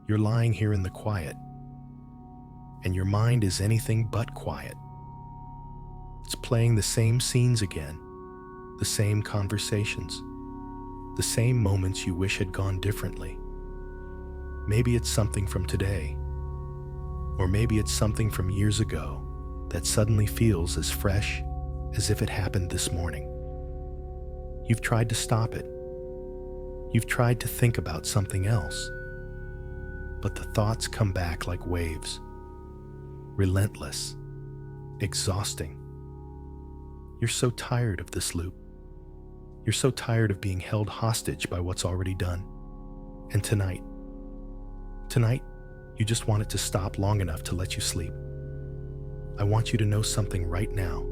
You're lying here in the quiet, and your mind is anything but quiet. It's playing the same scenes again, the same conversations, the same moments you wish had gone differently. Maybe it's something from today, or maybe it's something from years ago that suddenly feels as fresh as if it happened this morning. You've tried to stop it. You've tried to think about something else, but the thoughts come back like waves, relentless, exhausting. You're so tired of this loop. You're so tired of being held hostage by what's already done. And tonight, you just want it to stop long enough to let you sleep. I want you to know something right now.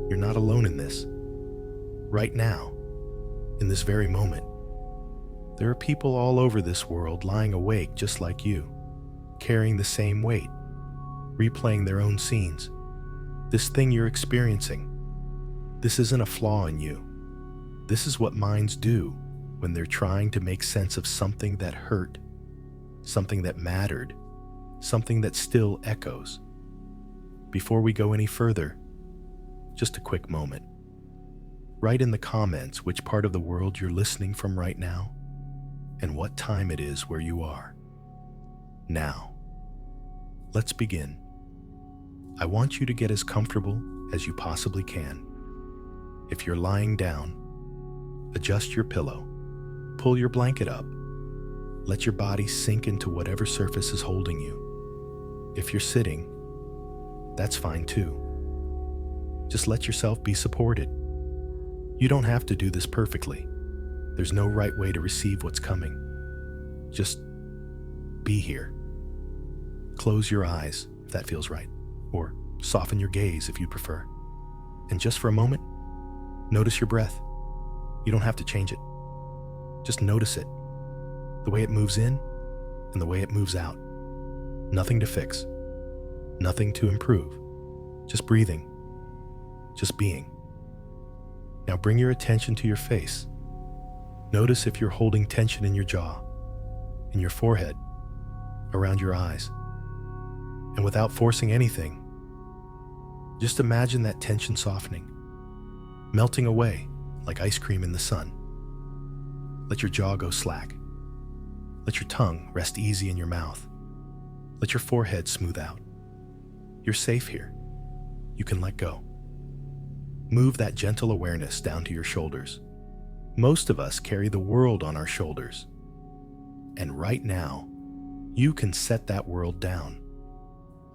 You're not alone in this. Right now, in this very moment, there are people all over this world lying awake just like you, carrying the same weight, replaying their own scenes. This thing you're experiencing, this isn't a flaw in you. This is what minds do when they're trying to make sense of something that hurt, something that mattered, something that still echoes. Before we go any further, just a quick moment. Write in the comments which part of the world you're listening from right now and what time it is where you are. Now, let's begin. I want you to get as comfortable as you possibly can. If you're lying down, adjust your pillow, pull your blanket up, let your body sink into whatever surface is holding you. If you're sitting, that's fine too. Just let yourself be supported. You don't have to do this perfectly. There's no right way to receive what's coming. Just be here. Close your eyes if that feels right, or soften your gaze if you prefer. And just for a moment, notice your breath. You don't have to change it. Just notice it. The way it moves in and the way it moves out. Nothing to fix. Nothing to improve. Just breathing. Just being. Now bring your attention to your face. Notice if you're holding tension in your jaw, in your forehead, around your eyes. And without forcing anything, just imagine that tension softening, melting away like ice cream in the sun. Let your jaw go slack. Let your tongue rest easy in your mouth. Let your forehead smooth out. You're safe here. You can let go. Move that gentle awareness down to your shoulders. Most of us carry the world on our shoulders. And right now, you can set that world down.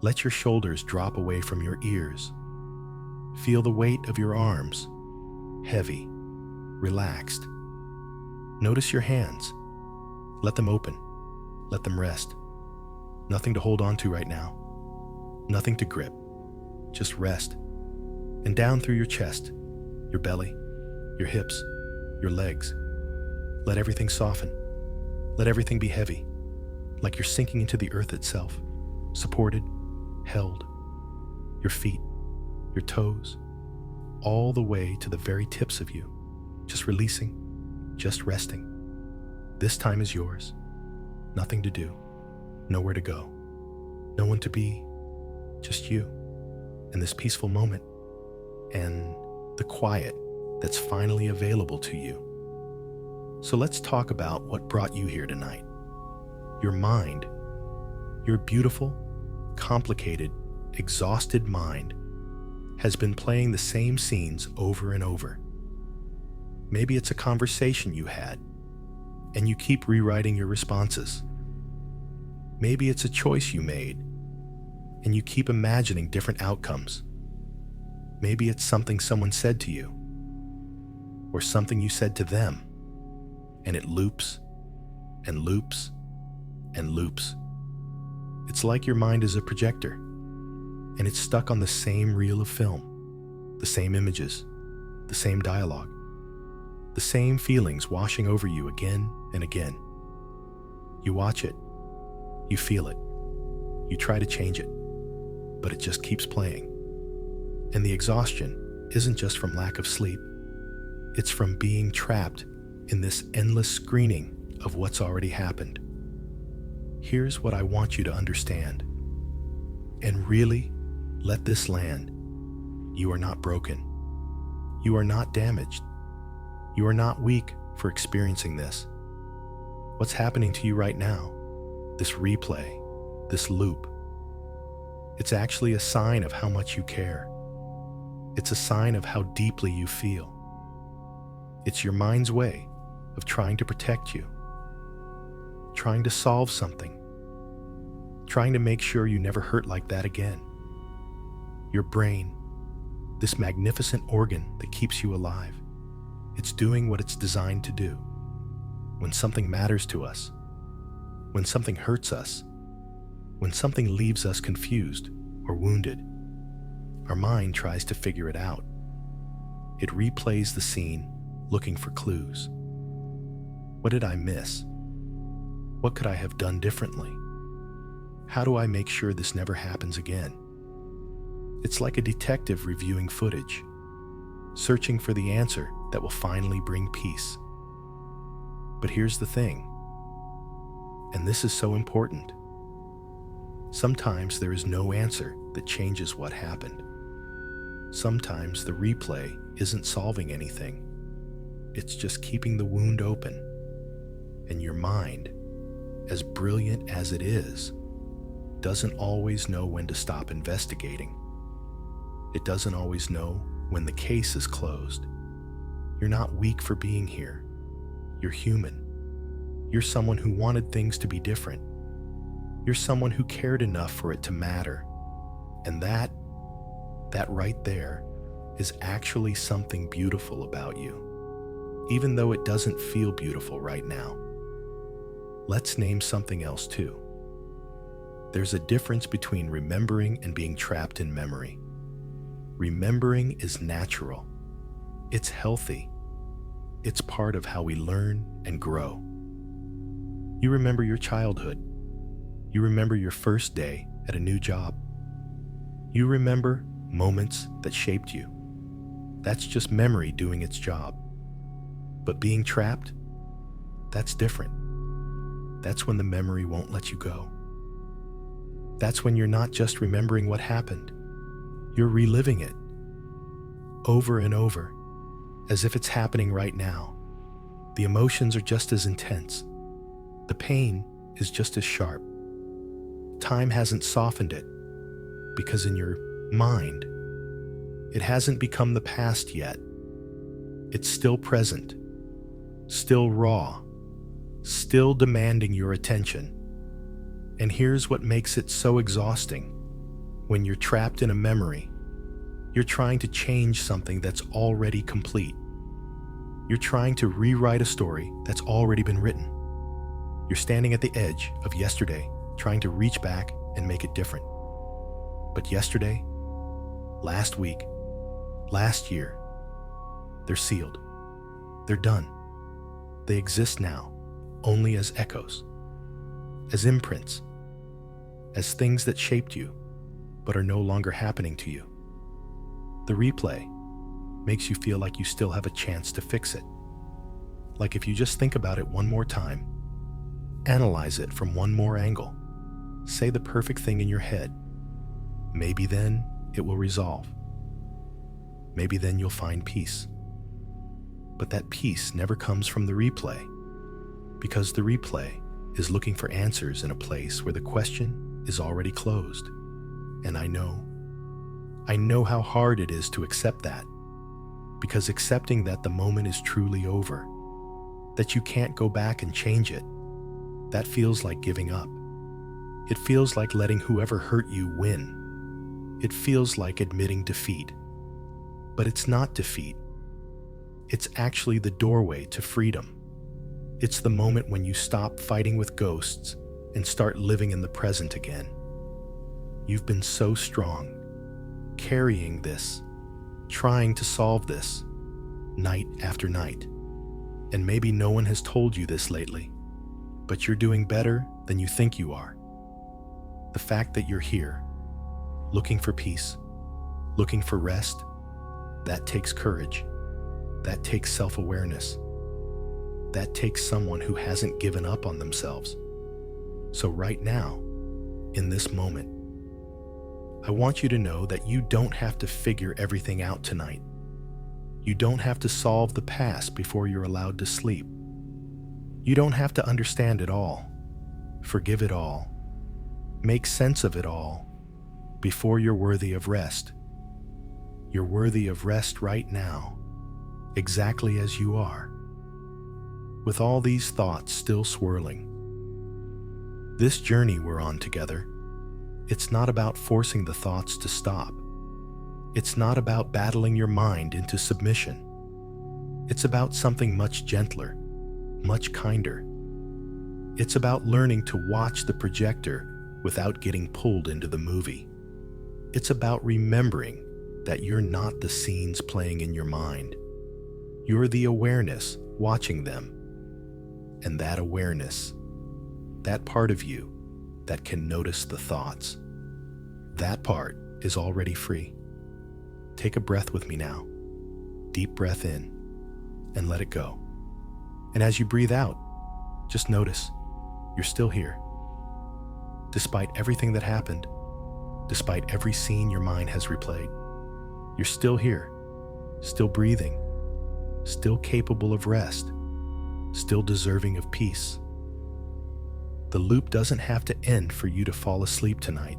Let your shoulders drop away from your ears. Feel the weight of your arms, heavy, relaxed. Notice your hands. Let them open. Let them rest. Nothing to hold on to right now. Nothing to grip. Just rest. And down through your chest, your belly, your hips, your legs. Let everything soften. Let everything be heavy, like you're sinking into the earth itself, supported, held. Your feet, your toes, all the way to the very tips of you, just releasing, just resting. This time is yours. Nothing to do, nowhere to go, no one to be, just you, and this peaceful moment, and the quiet that's finally available to you. So let's talk about what brought you here tonight. Your mind, your beautiful, complicated, exhausted mind has been playing the same scenes over and over. Maybe it's a conversation you had, and you keep rewriting your responses. Maybe it's a choice you made, and you keep imagining different outcomes. Maybe it's something someone said to you, or something you said to them, and it loops and loops and loops. It's like your mind is a projector, and it's stuck on the same reel of film, the same images, the same dialogue, the same feelings washing over you again and again. You watch it, you feel it, you try to change it, but it just keeps playing. And the exhaustion isn't just from lack of sleep, it's from being trapped in this endless screening of what's already happened. Here's what I want you to understand. And really, let this land. You are not broken. You are not damaged. You are not weak for experiencing this. What's happening to you right now, this replay, this loop, it's actually a sign of how much you care. It's a sign of how deeply you feel. It's your mind's way of trying to protect you, trying to solve something, trying to make sure you never hurt like that again. Your brain, this magnificent organ that keeps you alive, it's doing what it's designed to do. When something matters to us, when something hurts us, when something leaves us confused or wounded, our mind tries to figure it out. It replays the scene, looking for clues. What did I miss? What could I have done differently? How do I make sure this never happens again? It's like a detective reviewing footage, searching for the answer that will finally bring peace. But here's the thing, and this is so important. Sometimes there is no answer that changes what happened. Sometimes the replay isn't solving anything. It's just keeping the wound open. And your mind, as brilliant as it is, doesn't always know when to stop investigating. It doesn't always know when the case is closed. You're not weak for being here. You're human. You're someone who wanted things to be different. You're someone who cared enough for it to matter. And that right there is actually something beautiful about you, even though it doesn't feel beautiful right now. Let's name something else too. There's a difference between remembering and being trapped in memory. Remembering is natural. It's healthy. It's part of how we learn and grow. You remember your childhood. You remember your first day at a new job. You remember moments that shaped you. That's just memory doing its job. But being trapped, that's different. That's when the memory won't let you go. That's when you're not just remembering what happened. You're reliving it over and over, as if it's happening right now. The emotions are just as intense. The pain is just as sharp. Time hasn't softened it, because in your mind, it hasn't become the past yet. It's still present, still raw, still demanding your attention. And here's what makes it so exhausting. When you're trapped in a memory, you're trying to change something that's already complete. You're trying to rewrite a story that's already been written. You're standing at the edge of yesterday, trying to reach back and make it different. But yesterday, last week, last year, they're sealed. They're done. They exist now, only as echoes, as imprints, as things that shaped you, but are no longer happening to you. The replay makes you feel like you still have a chance to fix it. Like if you just think about it one more time, analyze it from one more angle, say the perfect thing in your head, maybe then it will resolve. Maybe then you'll find peace. But that peace never comes from the replay, because the replay is looking for answers in a place where the question is already closed. And I know how hard it is to accept that, because accepting that the moment is truly over, that you can't go back and change it, that feels like giving up. It feels like letting whoever hurt you win. It feels like admitting defeat. But it's not defeat. It's actually the doorway to freedom. It's the moment when you stop fighting with ghosts and start living in the present again. You've been so strong, carrying this, trying to solve this, night after night. And maybe no one has told you this lately, but you're doing better than you think you are. The fact that you're here, looking for peace, looking for rest, that takes courage. That takes self-awareness. That takes someone who hasn't given up on themselves. So right now, in this moment, I want you to know that you don't have to figure everything out tonight. You don't have to solve the past before you're allowed to sleep. You don't have to understand it all, forgive it all, make sense of it all before you're worthy of rest. You're worthy of rest right now, exactly as you are, with all these thoughts still swirling. This journey we're on together, it's not about forcing the thoughts to stop. It's not about battling your mind into submission. It's about something much gentler, much kinder. It's about learning to watch the projector without getting pulled into the movie. It's about remembering that you're not the scenes playing in your mind. You're the awareness watching them. And that awareness, that part of you that can notice the thoughts, that part is already free. Take a breath with me now. Deep breath in and let it go. And as you breathe out, just notice you're still here. Despite everything that happened, despite every scene your mind has replayed, you're still here, still breathing, still capable of rest, still deserving of peace. The loop doesn't have to end for you to fall asleep tonight.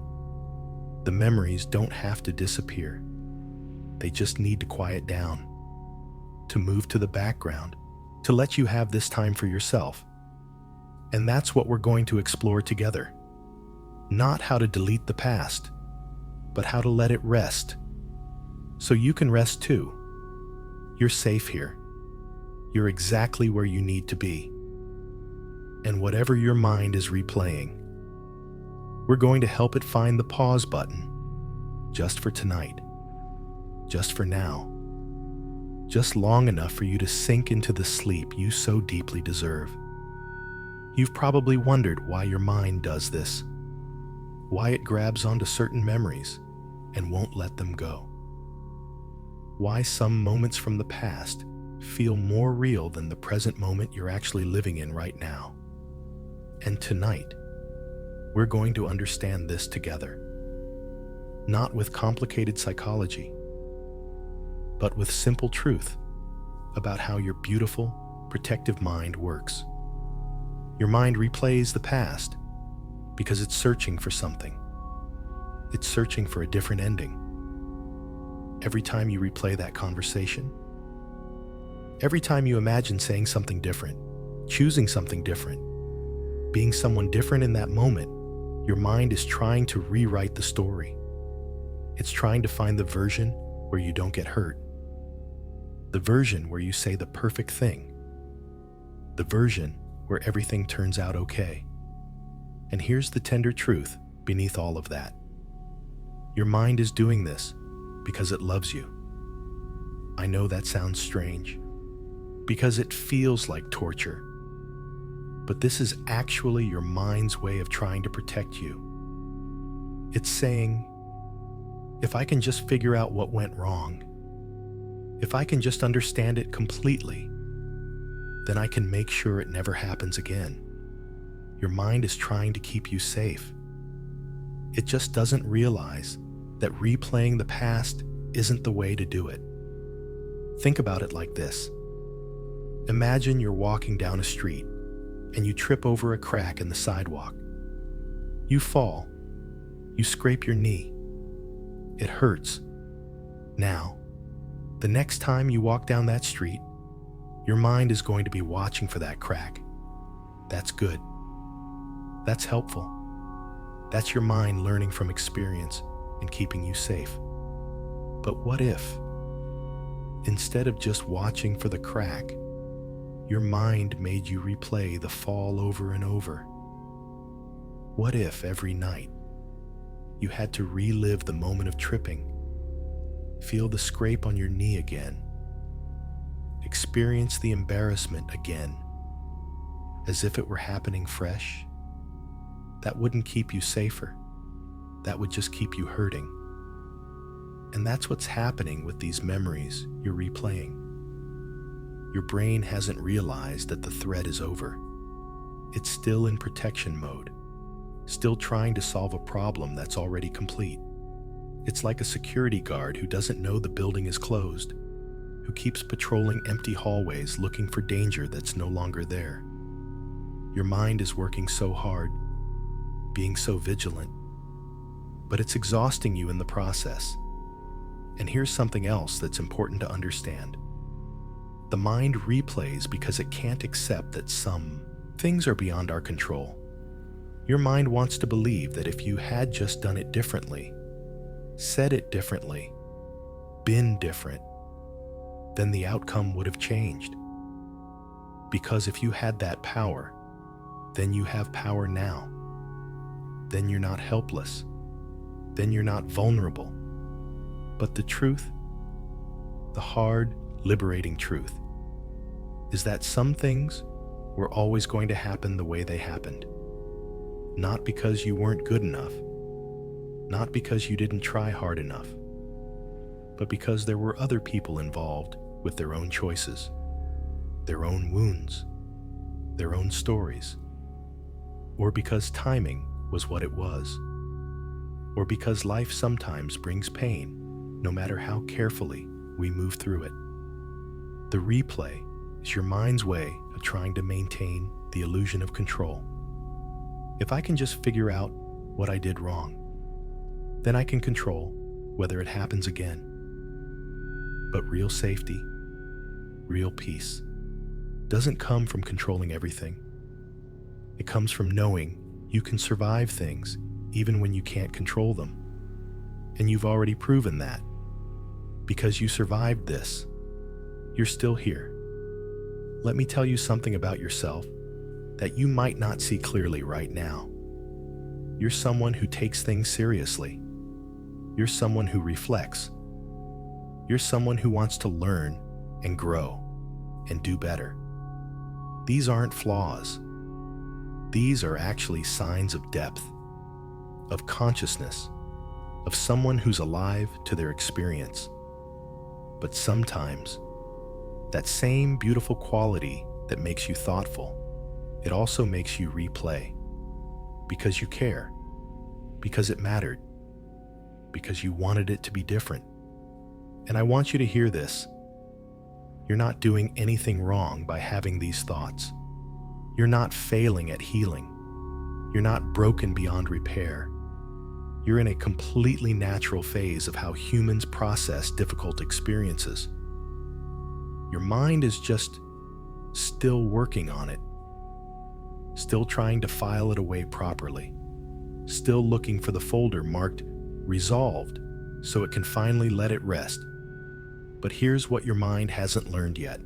The memories don't have to disappear. They just need to quiet down, to move to the background, to let you have this time for yourself. And that's what we're going to explore together. Not how to delete the past, but how to let it rest. So you can rest too. You're safe here. You're exactly where you need to be. And whatever your mind is replaying, we're going to help it find the pause button, just for tonight, just for now, just long enough for you to sink into the sleep you so deeply deserve. You've probably wondered why your mind does this, why it grabs onto certain memories and won't let them go, why some moments from the past feel more real than the present moment you're actually living in right now. And tonight, we're going to understand this together, not with complicated psychology, but with simple truth about how your beautiful, protective mind works. Your mind replays the past because it's searching for something. It's searching for a different ending. Every time you replay that conversation, every time you imagine saying something different, choosing something different, being someone different in that moment, your mind is trying to rewrite the story. It's trying to find the version where you don't get hurt, the version where you say the perfect thing, the version where everything turns out okay. And here's the tender truth beneath all of that. Your mind is doing this because it loves you. I know that sounds strange, because it feels like torture. But this is actually your mind's way of trying to protect you. It's saying, if I can just figure out what went wrong, if I can just understand it completely, then I can make sure it never happens again. Your mind is trying to keep you safe. It just doesn't realize that replaying the past isn't the way to do it. Think about it like this. Imagine you're walking down a street and you trip over a crack in the sidewalk. You fall. You scrape your knee. It hurts. Now, the next time you walk down that street, your mind is going to be watching for that crack. That's good. That's helpful. That's your mind learning from experience and keeping you safe. But what if, instead of just watching for the crack, your mind made you replay the fall over and over? What if every night you had to relive the moment of tripping, feel the scrape on your knee again, experience the embarrassment again, as if it were happening fresh? That wouldn't keep you safer. That would just keep you hurting. And that's what's happening with these memories you're replaying. Your brain hasn't realized that the threat is over. It's still in protection mode, still trying to solve a problem that's already complete. It's like a security guard who doesn't know the building is closed, who keeps patrolling empty hallways looking for danger that's no longer there. Your mind is working so hard, being so vigilant, but it's exhausting you in the process. And here's something else that's important to understand. The mind replays because it can't accept that some things are beyond our control. Your mind wants to believe that if you had just done it differently, said it differently, been different, then the outcome would have changed. Because if you had that power, then you have power now. Then you're not helpless. Then you're not vulnerable. But the truth, the hard, liberating truth, is that some things were always going to happen the way they happened. Not because you weren't good enough, not because you didn't try hard enough, but because there were other people involved with their own choices, their own wounds, their own stories, or because timing was what it was, or because life sometimes brings pain, no matter how carefully we move through it. The replay is your mind's way of trying to maintain the illusion of control. If I can just figure out what I did wrong, then I can control whether it happens again. But real safety, real peace, doesn't come from controlling everything. It comes from knowing you can survive things even when you can't control them. And you've already proven that. Because you survived this, you're still here. Let me tell you something about yourself that you might not see clearly right now. You're someone who takes things seriously. You're someone who reflects. You're someone who wants to learn and grow and do better. These aren't flaws. These are actually signs of depth, of consciousness, of someone who's alive to their experience. But sometimes, that same beautiful quality that makes you thoughtful, it also makes you replay. Because you care, because it mattered, because you wanted it to be different. And I want you to hear this. You're not doing anything wrong by having these thoughts. You're not failing at healing. You're not broken beyond repair. You're in a completely natural phase of how humans process difficult experiences. Your mind is just still working on it, still trying to file it away properly, still looking for the folder marked resolved so it can finally let it rest. But here's what your mind hasn't learned yet.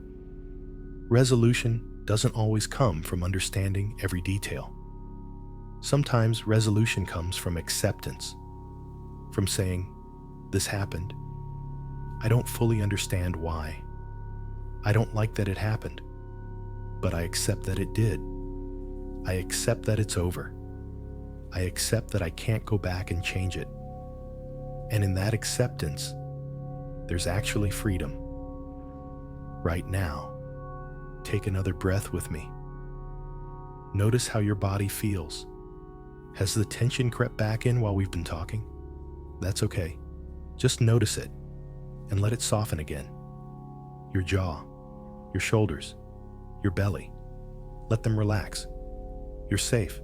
Resolution doesn't always come from understanding every detail. Sometimes resolution comes from acceptance, from saying, this happened. I don't fully understand why. I don't like that it happened, but I accept that it did. I accept that it's over. I accept that I can't go back and change it. And in that acceptance, there's actually freedom. Right now, take another breath with me. Notice how your body feels. Has the tension crept back in while we've been talking? That's okay. Just notice it and let it soften again. Your jaw, your shoulders, your belly. Let them relax. You're safe.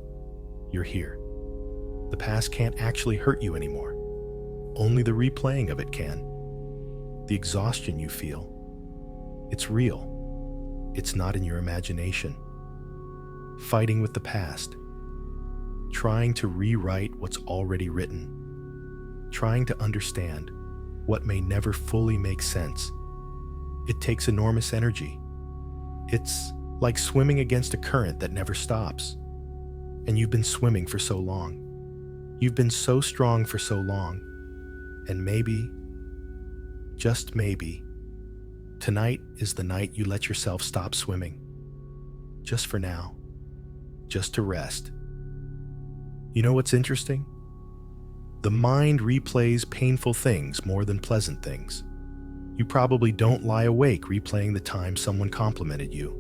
You're here. The past can't actually hurt you anymore. Only the replaying of it can. The exhaustion you feel, it's real. It's not in your imagination. Fighting with the past. Trying to rewrite what's already written. Trying to understand what may never fully make sense. It takes enormous energy. It's like swimming against a current that never stops. And you've been swimming for so long. You've been so strong for so long. And maybe, just maybe, tonight is the night you let yourself stop swimming. Just for now. Just to rest. You know what's interesting? The mind replays painful things more than pleasant things. You probably don't lie awake replaying the time someone complimented you,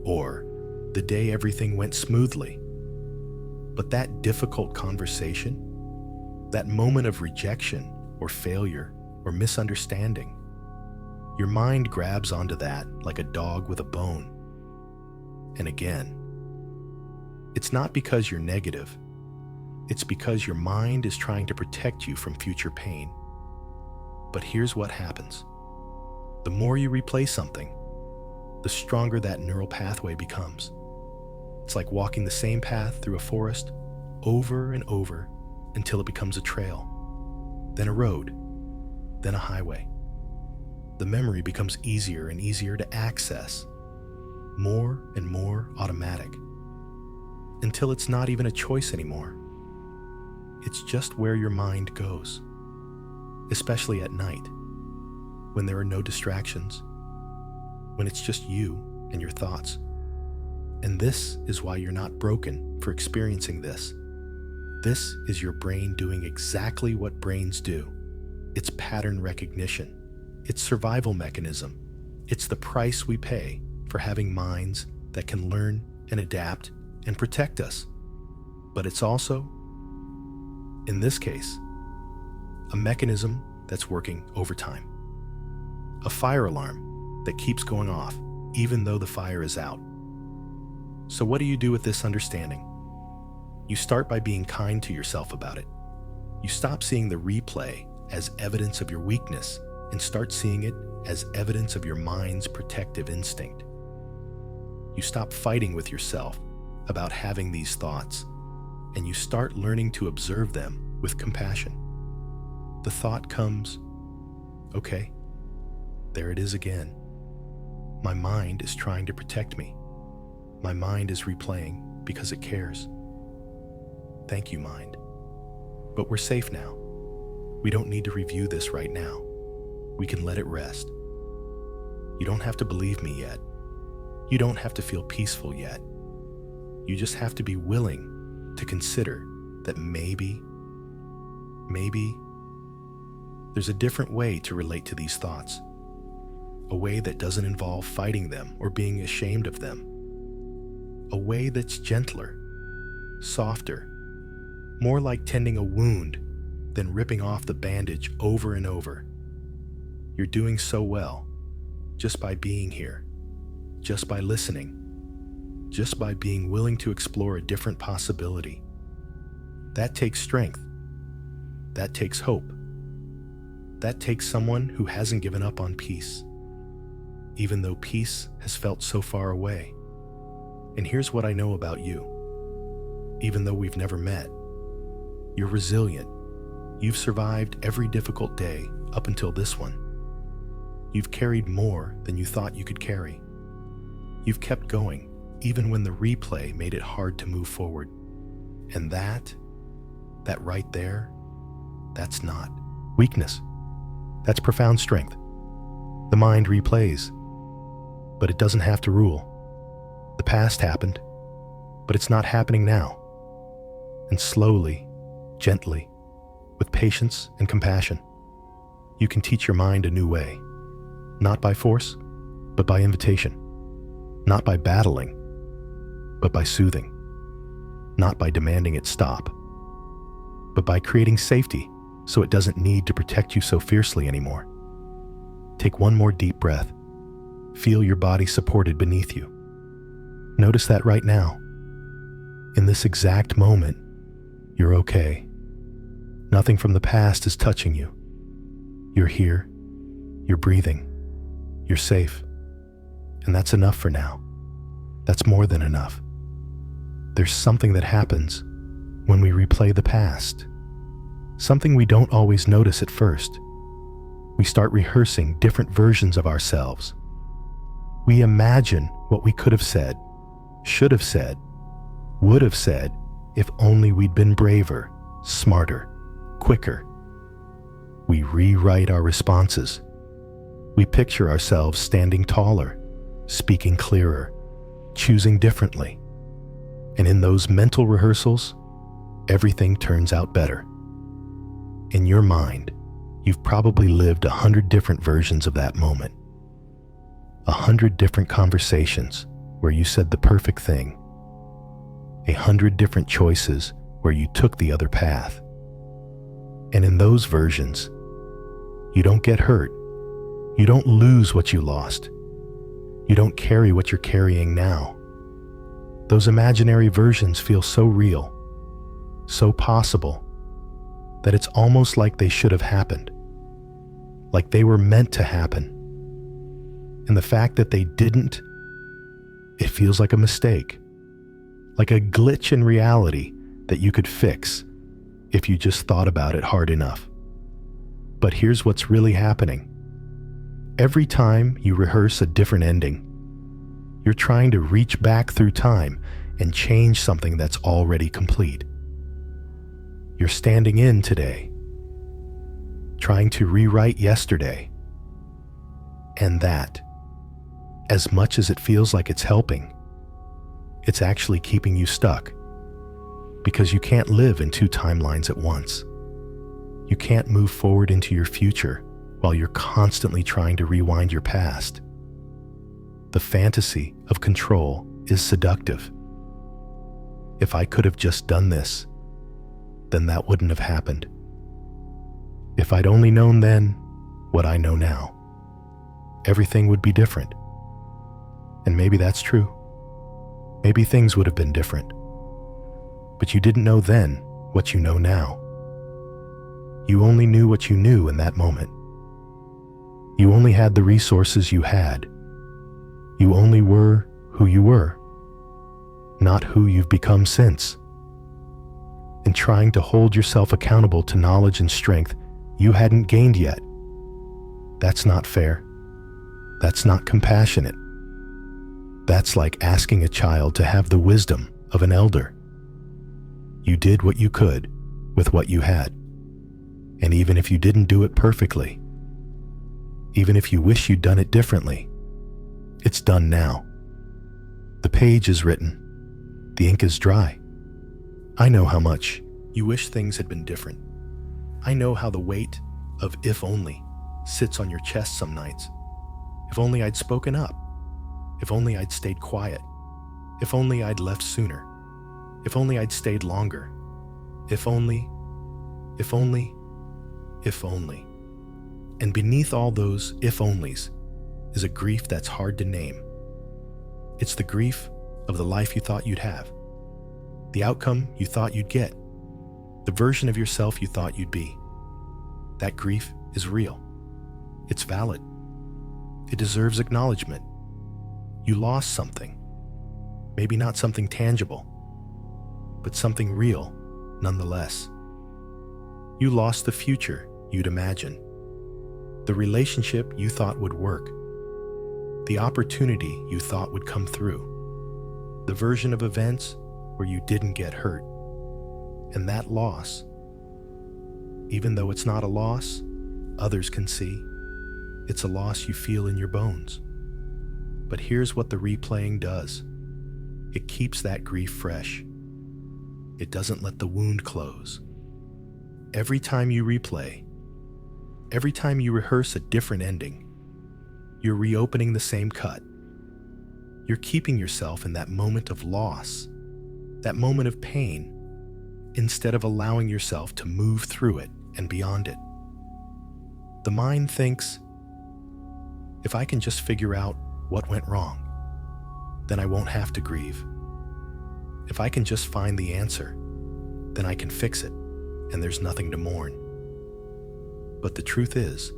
or the day everything went smoothly. But that difficult conversation, that moment of rejection or failure or misunderstanding, your mind grabs onto that like a dog with a bone. And again, it's not because you're negative. It's because your mind is trying to protect you from future pain. But here's what happens. The more you replay something, the stronger that neural pathway becomes. It's like walking the same path through a forest over and over until it becomes a trail, then a road, then a highway. The memory becomes easier and easier to access, more and more automatic, until it's not even a choice anymore. It's just where your mind goes, especially at night, when there are no distractions, when it's just you and your thoughts. And this is why you're not broken for experiencing this. This is your brain doing exactly what brains do. It's pattern recognition. It's survival mechanism. It's the price we pay for having minds that can learn and adapt and protect us. But it's also, in this case, a mechanism that's working overtime. A fire alarm that keeps going off even though the fire is out. So what do you do with this understanding? You start by being kind to yourself about it. You stop seeing the replay as evidence of your weakness and start seeing it as evidence of your mind's protective instinct. You stop fighting with yourself about having these thoughts, and you start learning to observe them with compassion. The thought comes, okay, there it is again. My mind is trying to protect me. My mind is replaying because it cares. Thank you, mind. But we're safe now. We don't need to review this right now. We can let it rest. You don't have to believe me yet. You don't have to feel peaceful yet. You just have to be willing to consider that maybe there's a different way to relate to these thoughts. A way that doesn't involve fighting them or being ashamed of them. A way that's gentler, softer, more like tending a wound than ripping off the bandage over and over. You're doing so well just by being here, just by listening, just by being willing to explore a different possibility. That takes strength. That takes hope. That takes someone who hasn't given up on peace, even though peace has felt so far away. And here's what I know about you. Even though we've never met, you're resilient. You've survived every difficult day up until this one. You've carried more than you thought you could carry. You've kept going, even when the replay made it hard to move forward. And that right there, that's not weakness. That's profound strength. The mind replays, but it doesn't have to rule. The past happened, but it's not happening now. And slowly, gently, with patience and compassion, you can teach your mind a new way. Not by force, but by invitation. Not by battling, but by soothing. Not by demanding it stop, but by creating safety so it doesn't need to protect you so fiercely anymore. Take one more deep breath. Feel your body supported beneath you. Notice that right now. In this exact moment, you're okay. Nothing from the past is touching you. You're here. You're breathing. You're safe. And that's enough for now. That's more than enough. There's something that happens when we replay the past. Something we don't always notice at first. We start rehearsing different versions of ourselves. We imagine what we could have said, should have said, would have said if only we'd been braver, smarter, quicker. We rewrite our responses. We picture ourselves standing taller, speaking clearer, choosing differently. And in those mental rehearsals, everything turns out better. In your mind, you've probably lived 100 different versions of that moment. 100 different conversations where you said the perfect thing. 100 different choices where you took the other path. And in those versions, you don't get hurt. You don't lose what you lost. You don't carry what you're carrying now. Those imaginary versions feel so real, so possible, that it's almost like they should have happened, like they were meant to happen. And the fact that they didn't, it feels like a mistake, like a glitch in reality that you could fix if you just thought about it hard enough. But here's what's really happening. Every time you rehearse a different ending, you're trying to reach back through time and change something that's already complete. You're standing in today, trying to rewrite yesterday. And that, as much as it feels like it's helping, it's actually keeping you stuck, because you can't live in two timelines at once. You can't move forward into your future while you're constantly trying to rewind your past. The fantasy of control is seductive. If I could have just done this, then that wouldn't have happened. If I'd only known then what I know now, everything would be different. And maybe that's true. Maybe things would have been different. But you didn't know then what you know now. You only knew what you knew in that moment. You only had the resources you had. You only were who you were, not who you've become since. And trying to hold yourself accountable to knowledge and strength you hadn't gained yet, that's not fair. That's not compassionate. That's like asking a child to have the wisdom of an elder. You did what you could with what you had. And even if you didn't do it perfectly, even if you wish you'd done it differently, it's done now. The page is written. The ink is dry. I know how much you wish things had been different. I know how the weight of if only sits on your chest some nights. If only I'd spoken up. If only I'd stayed quiet. If only I'd left sooner. If only I'd stayed longer. If only, if only, if only. And beneath all those if-onlys is a grief that's hard to name. It's the grief of the life you thought you'd have, the outcome you thought you'd get, the version of yourself you thought you'd be. That grief is real. It's valid. It deserves acknowledgement. You lost something. Maybe not something tangible, but something real nonetheless. You lost the future you'd imagined, the relationship you thought would work, the opportunity you thought would come through, the version of events where you didn't get hurt. And that loss, even though it's not a loss others can see, it's a loss you feel in your bones. But here's what the replaying does. It keeps that grief fresh. It doesn't let the wound close. Every time you replay, every time you rehearse a different ending, you're reopening the same cut. You're keeping yourself in that moment of loss, that moment of pain, instead of allowing yourself to move through it and beyond it. The mind thinks, if I can just figure out what went wrong, then I won't have to grieve. If I can just find the answer, then I can fix it, and there's nothing to mourn. But the truth is,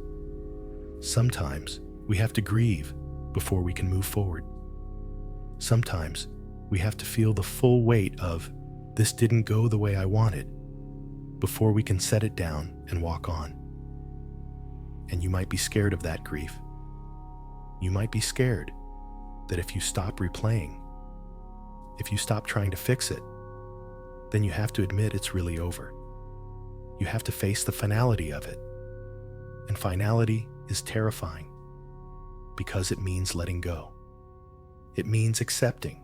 sometimes we have to grieve before we can move forward. Sometimes we have to feel the full weight of, this didn't go the way I wanted, before we can set it down and walk on. And you might be scared of that grief. You might be scared that if you stop replaying, if you stop trying to fix it, then you have to admit it's really over. You have to face the finality of it. And finality is terrifying because it means letting go. It means accepting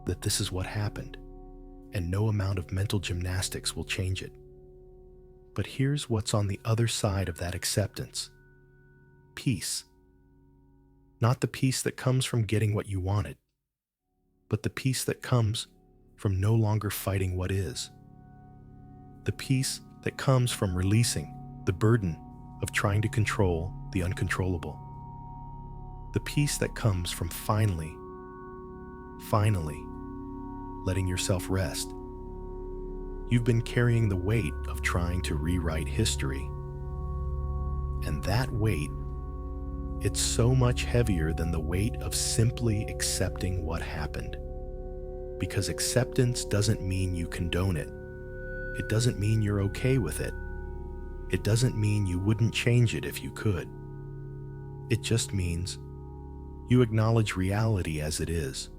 that this is what happened, and no amount of mental gymnastics will change it. But here's what's on the other side of that acceptance. Peace. Not the peace that comes from getting what you wanted, but the peace that comes from no longer fighting what is. The peace that comes from releasing the burden of trying to control the uncontrollable. The peace that comes from finally letting yourself rest. You've been carrying the weight of trying to rewrite history. And that weight, it's so much heavier than the weight of simply accepting what happened. Because acceptance doesn't mean you condone it. It doesn't mean you're okay with it. It doesn't mean you wouldn't change it if you could. It just means you acknowledge reality as it is.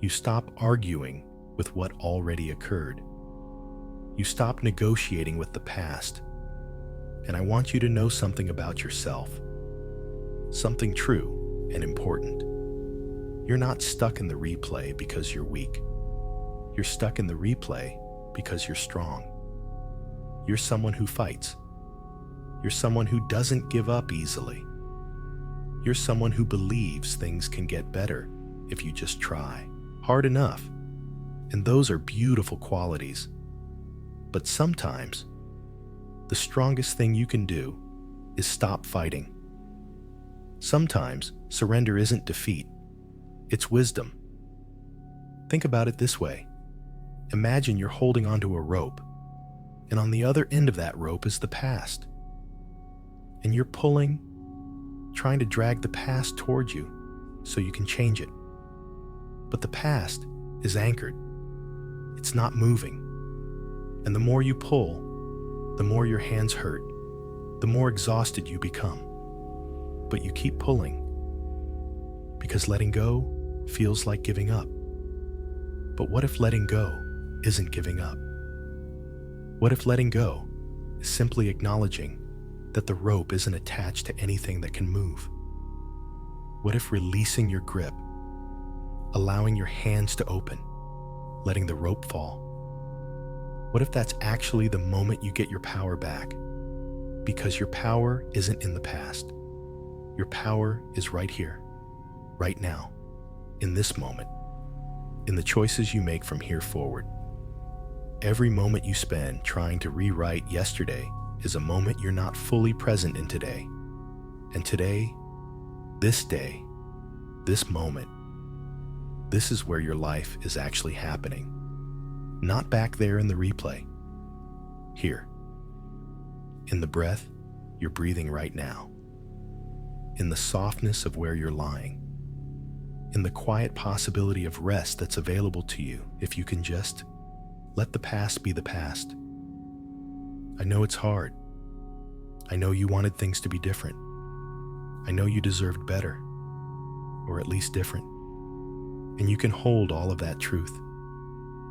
You stop arguing with what already occurred. You stop negotiating with the past. And I want you to know something about yourself. Something true and important. You're not stuck in the replay because you're weak. You're stuck in the replay because you're strong. You're someone who fights. You're someone who doesn't give up easily. You're someone who believes things can get better if you just try hard enough. And those are beautiful qualities. But sometimes, the strongest thing you can do is stop fighting. Sometimes, surrender isn't defeat. It's wisdom. Think about it this way. Imagine you're holding onto a rope, and on the other end of that rope is the past. And you're pulling, trying to drag the past towards you so you can change it. But the past is anchored. It's not moving. And the more you pull, the more your hands hurt, the more exhausted you become. But you keep pulling, because letting go feels like giving up. But what if letting go isn't giving up? What if letting go is simply acknowledging that the rope isn't attached to anything that can move? What if releasing your grip, allowing your hands to open, letting the rope fall? What if that's actually the moment you get your power back? Because your power isn't in the past. Your power is right here, right now, in this moment, in the choices you make from here forward. Every moment you spend trying to rewrite yesterday is a moment you're not fully present in today. And today, this day, this moment, this is where your life is actually happening. Not back there in the replay. Here. In the breath you're breathing right now. In the softness of where you're lying. In the quiet possibility of rest that's available to you if you can just let the past be the past. I know it's hard. I know you wanted things to be different. I know you deserved better, or at least different. And you can hold all of that truth.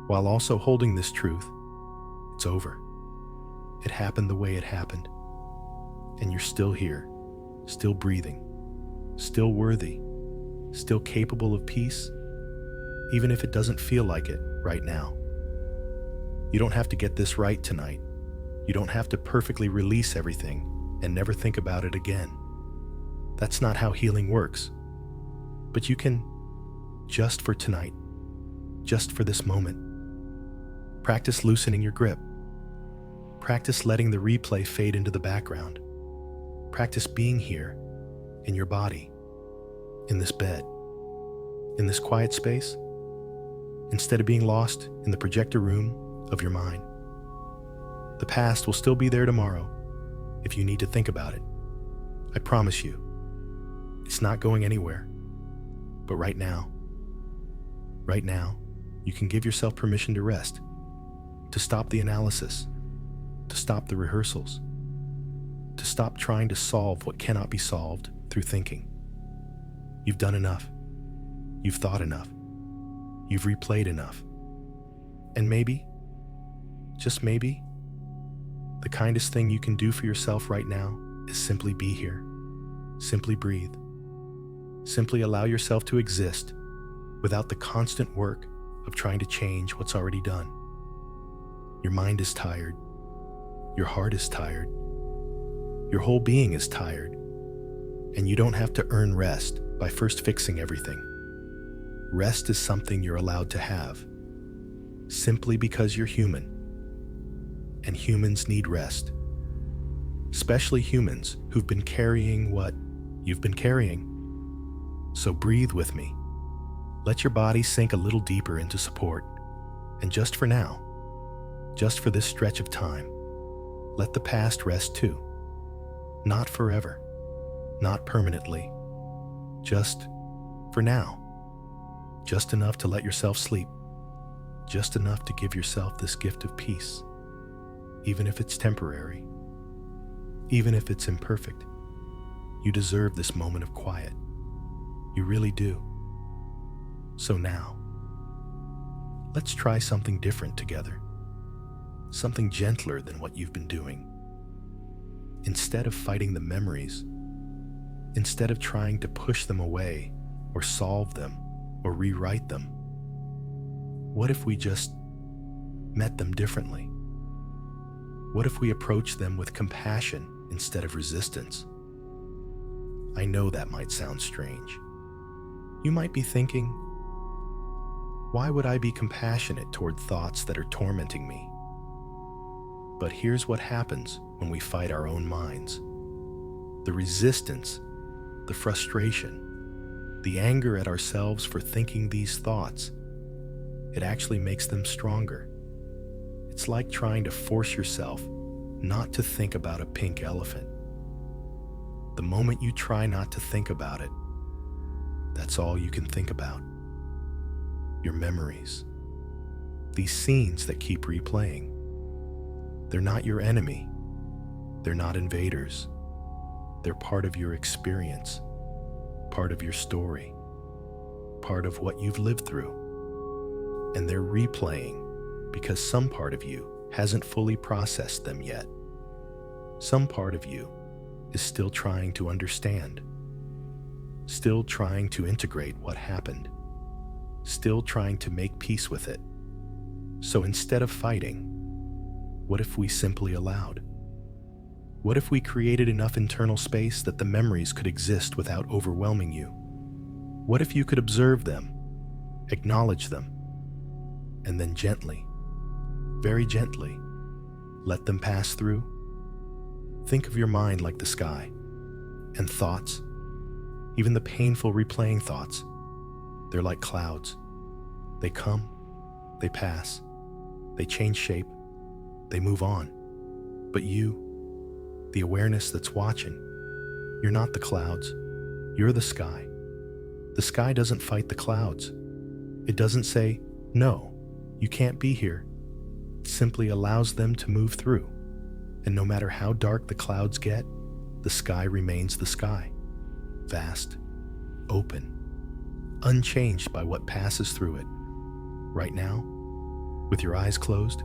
While also holding this truth, it's over. It happened the way it happened. And you're still here, still breathing, still worthy, still capable of peace, even if it doesn't feel like it right now. You don't have to get this right tonight. You don't have to perfectly release everything and never think about it again. That's not how healing works. But you can, just for tonight, just for this moment, practice loosening your grip. Practice letting the replay fade into the background. Practice being here, in your body, in this bed, in this quiet space, instead of being lost in the projector room of your mind. The past will still be there tomorrow if you need to think about it. I promise you, it's not going anywhere. But right now, you can give yourself permission to rest, to stop the analysis, to stop the rehearsals, to stop trying to solve what cannot be solved through thinking. You've done enough. You've thought enough. You've replayed enough. And maybe, just maybe, the kindest thing you can do for yourself right now is simply be here. Simply breathe. Simply allow yourself to exist without the constant work of trying to change what's already done. Your mind is tired. Your heart is tired. Your whole being is tired. And you don't have to earn rest by first fixing everything. Rest is something you're allowed to have. simply because you're human. And humans need rest. Especially humans who've been carrying what you've been carrying. So breathe with me. Let your body sink a little deeper into support. And just for now, just for this stretch of time, let the past rest too. Not forever, not permanently, just for now. Just enough to let yourself sleep. Just enough to give yourself this gift of peace. Even if it's temporary. Even if it's imperfect. You deserve this moment of quiet. You really do. So now, let's try something different together. Something gentler than what you've been doing. Instead of fighting the memories, instead of trying to push them away or solve them or rewrite them, what if we just met them differently? What if we approach them with compassion instead of resistance? I know that might sound strange. You might be thinking, why would I be compassionate toward thoughts that are tormenting me? But here's what happens when we fight our own minds. The resistance, the frustration, the anger at ourselves for thinking these thoughts, it actually makes them stronger. It's like trying to force yourself not to think about a pink elephant. The moment you try not to think about it, that's all you can think about. Your memories. These scenes that keep replaying. They're not your enemy. They're not invaders. They're part of your experience, part of your story, part of what you've lived through. And they're replaying because some part of you hasn't fully processed them yet. Some part of you is still trying to understand, still trying to integrate what happened, still trying to make peace with it. So instead of fighting, what if we simply allowed? What if we created enough internal space that the memories could exist without overwhelming you? What if you could observe them, acknowledge them, and then gently, very gently, let them pass through? Think of your mind like the sky, and thoughts, even the painful replaying thoughts, they're like clouds. They come, they pass, they change shape, they move on. But you, the awareness that's watching, you're not the clouds, you're the sky. The sky doesn't fight the clouds. It doesn't say, no, you can't be here. It simply allows them to move through. And no matter how dark the clouds get, the sky remains the sky. Vast, open, unchanged by what passes through it. Right now, with your eyes closed,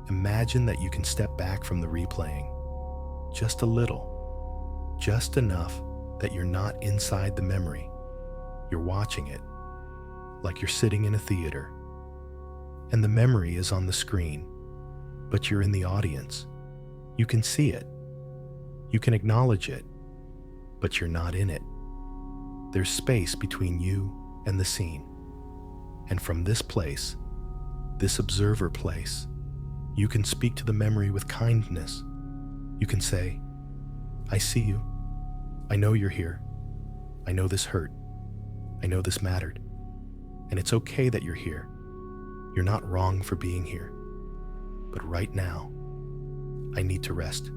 imagine that you can step back from the replaying. Just a little. Just enough that you're not inside the memory. You're watching it, like you're sitting in a theater. And the memory is on the screen, but you're in the audience. You can see it. You can acknowledge it, but you're not in it. There's space between you and the scene. And from this place, this observer place, you can speak to the memory with kindness. You can say, I see you. I know you're here. I know this hurt. I know this mattered. And it's okay that you're here. You're not wrong for being here. But right now, I need to rest.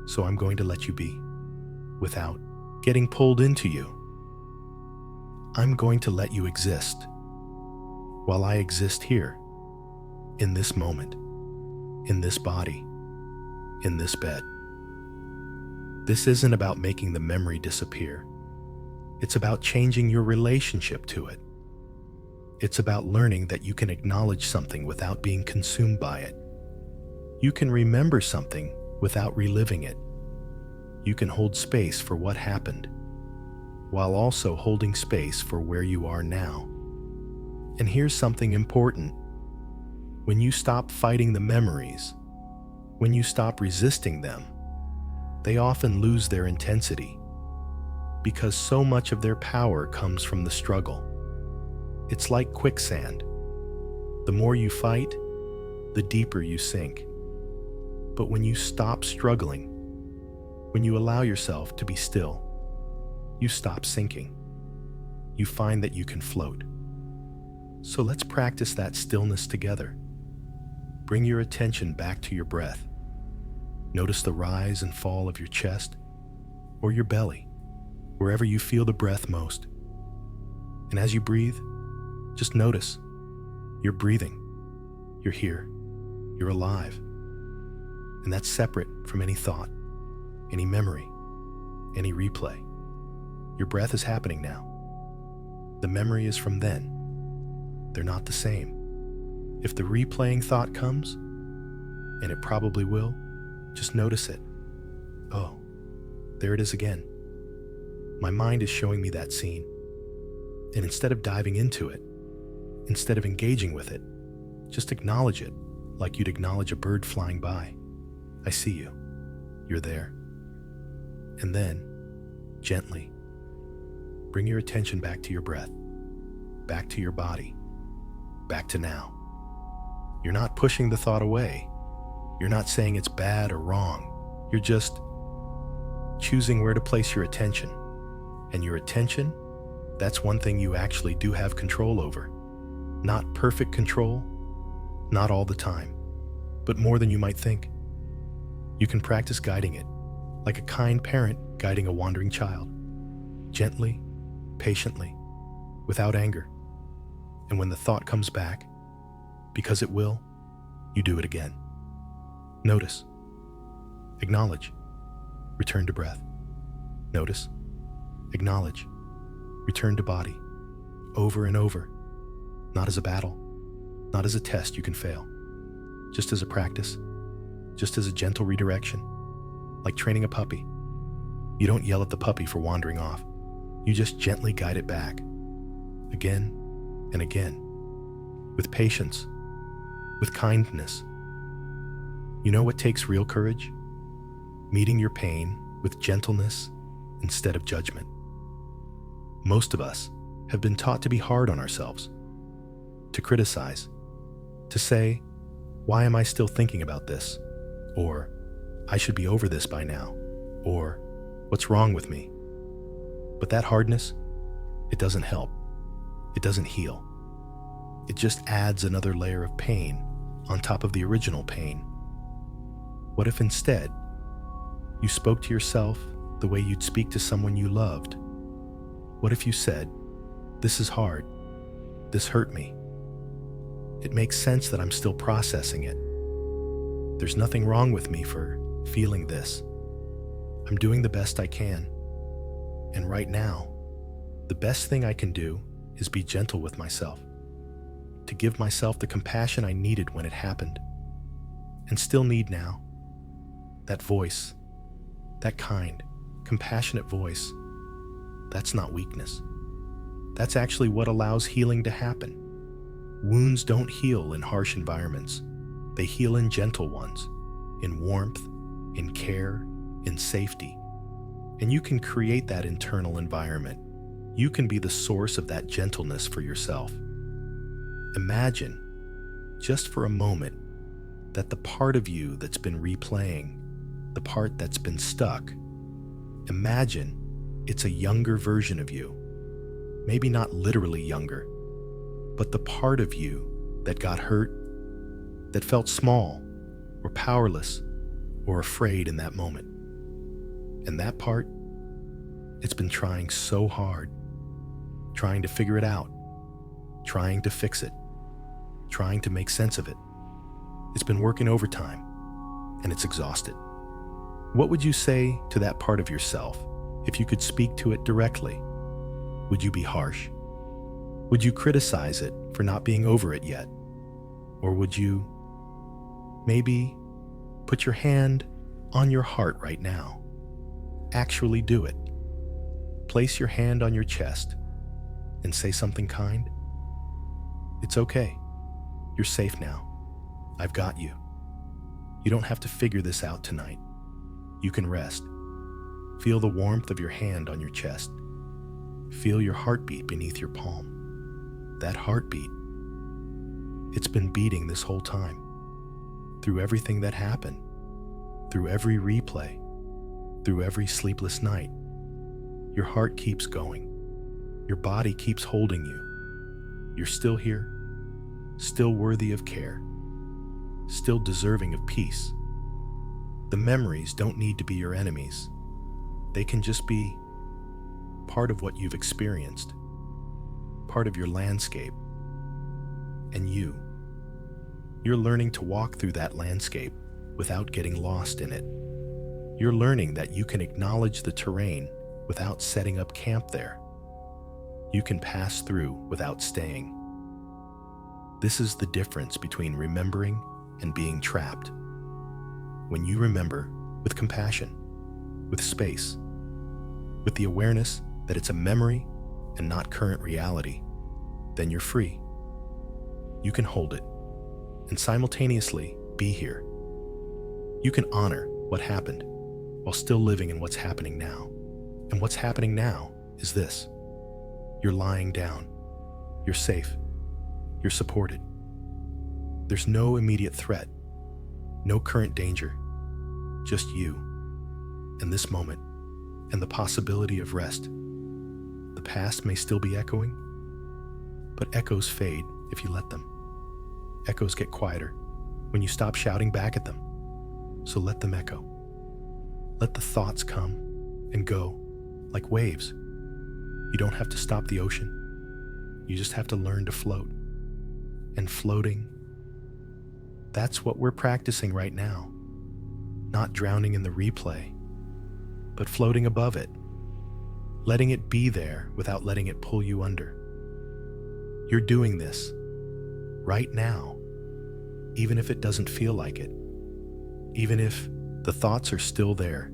So I'm going to let you be, without getting pulled into you. I'm going to let you exist, while I exist here, in this moment, in this body, in this bed. This isn't about making the memory disappear. It's about changing your relationship to it. It's about learning that you can acknowledge something without being consumed by it. You can remember something without reliving it. You can hold space for what happened, while also holding space for where you are now. And here's something important. When you stop fighting the memories, when you stop resisting them, they often lose their intensity, because so much of their power comes from the struggle. It's like quicksand. The more you fight, the deeper you sink. But when you stop struggling, when you allow yourself to be still, you stop sinking. You find that you can float. So let's practice that stillness together. Bring your attention back to your breath. Notice the rise and fall of your chest or your belly, wherever you feel the breath most. And as you breathe, just notice you're breathing. You're here. You're alive. And that's separate from any thought, any memory, any replay. Your breath is happening now. The memory is from then. They're not the same. If the replaying thought comes, and it probably will, just notice it. Oh, there it is again. My mind is showing me that scene. And instead of diving into it, instead of engaging with it, just acknowledge it like you'd acknowledge a bird flying by. I see you. You're there. And then, gently, bring your attention back to your breath, back to your body, back to now. You're not pushing the thought away. You're not saying it's bad or wrong. You're just choosing where to place your attention. And your attention, that's one thing you actually do have control over. Not perfect control, not all the time, but more than you might think. You can practice guiding it, like a kind parent guiding a wandering child, gently, patiently, without anger. And when the thought comes back, because it will, you do it again. Notice, acknowledge, return to breath. Notice, acknowledge, return to body, over and over, not as a battle, not as a test you can fail, just as a practice, just as a gentle redirection, like training a puppy. You don't yell at the puppy for wandering off. You just gently guide it back, again and again, with patience, with kindness. You know what takes real courage? Meeting your pain with gentleness instead of judgment. Most of us have been taught to be hard on ourselves, to criticize, to say, "Why am I still thinking about this?" Or, "I should be over this by now," or, "What's wrong with me?" But that hardness, it doesn't help. It doesn't heal. It just adds another layer of pain on top of the original pain. What if instead, you spoke to yourself the way you'd speak to someone you loved? What if you said, "This is hard. This hurt me. It makes sense that I'm still processing it. There's nothing wrong with me for feeling this. I'm doing the best I can. And right now, the best thing I can do is be gentle with myself, to give myself the compassion I needed when it happened, and still need now. That voice, that kind, compassionate voice, that's not weakness. That's actually what allows healing to happen. Wounds don't heal in harsh environments. They heal in gentle ones, in warmth, in care, in safety. And you can create that internal environment. You can be the source of that gentleness for yourself. Imagine, just for a moment, that the part of you that's been replaying, the part that's been stuck, imagine it's a younger version of you. Maybe not literally younger, but the part of you that got hurt, that felt small or powerless or afraid in that moment. And that part, it's been trying so hard, trying to figure it out, trying to fix it, trying to make sense of it. It's been working overtime, and it's exhausted. What would you say to that part of yourself if you could speak to it directly? Would you be harsh? Would you criticize it for not being over it yet? Or would you maybe put your hand on your heart right now? Actually do it. Place your hand on your chest and say something kind. It's okay. You're safe now. I've got you. You don't have to figure this out tonight. You can rest. Feel the warmth of your hand on your chest. Feel your heartbeat beneath your palm. That heartbeat, It's been beating this whole time. Through everything that happened, through every replay, through every sleepless night, your heart keeps going. Your body keeps holding you. You're still here, still worthy of care, still deserving of peace. The memories don't need to be your enemies. They can just be part of what you've experienced, part of your landscape. And you're learning to walk through that landscape without getting lost in it. You're learning that you can acknowledge the terrain without setting up camp there. You can pass through without staying. This is the difference between remembering and being trapped. When you remember with compassion, with space, with the awareness that it's a memory and not current reality, then you're free. You can hold it and simultaneously be here. You can honor what happened while still living in what's happening now. And what's happening now is this. You're lying down. You're safe. You're supported. There's no immediate threat, no current danger, just you and this moment and the possibility of rest. The past may still be echoing, but echoes fade if you let them. Echoes get quieter when you stop shouting back at them. So let them echo. Let the thoughts come and go like waves. You don't have to stop the ocean. You just have to learn to float. And floating, that's what we're practicing right now. Not drowning in the replay, but floating above it. Letting it be there without letting it pull you under. You're doing this right now, even if it doesn't feel like it. Even if the thoughts are still there,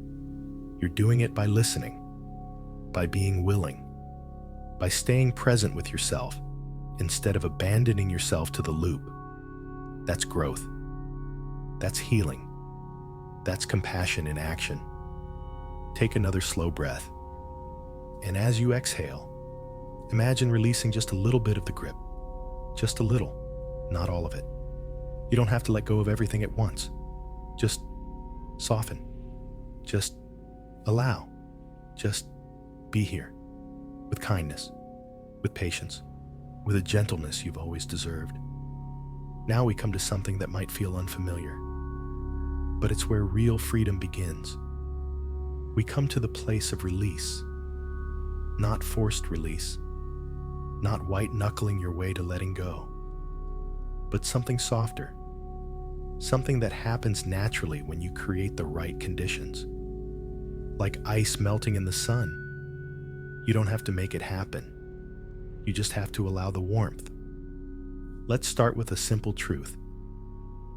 you're doing it by listening, by being willing, by staying present with yourself instead of abandoning yourself to the loop. That's growth. That's healing. That's compassion in action. Take another slow breath. And as you exhale, imagine releasing just a little bit of the grip. Just a little, not all of it. You don't have to let go of everything at once. Just soften. Just allow. Just be here. With kindness. With patience. With a gentleness you've always deserved. Now we come to something that might feel unfamiliar. But it's where real freedom begins. We come to the place of release. Not forced release. Not white-knuckling your way to letting go. But something softer. Something that happens naturally when you create the right conditions. Like ice melting in the sun. You don't have to make it happen. You just have to allow the warmth. Let's start with a simple truth.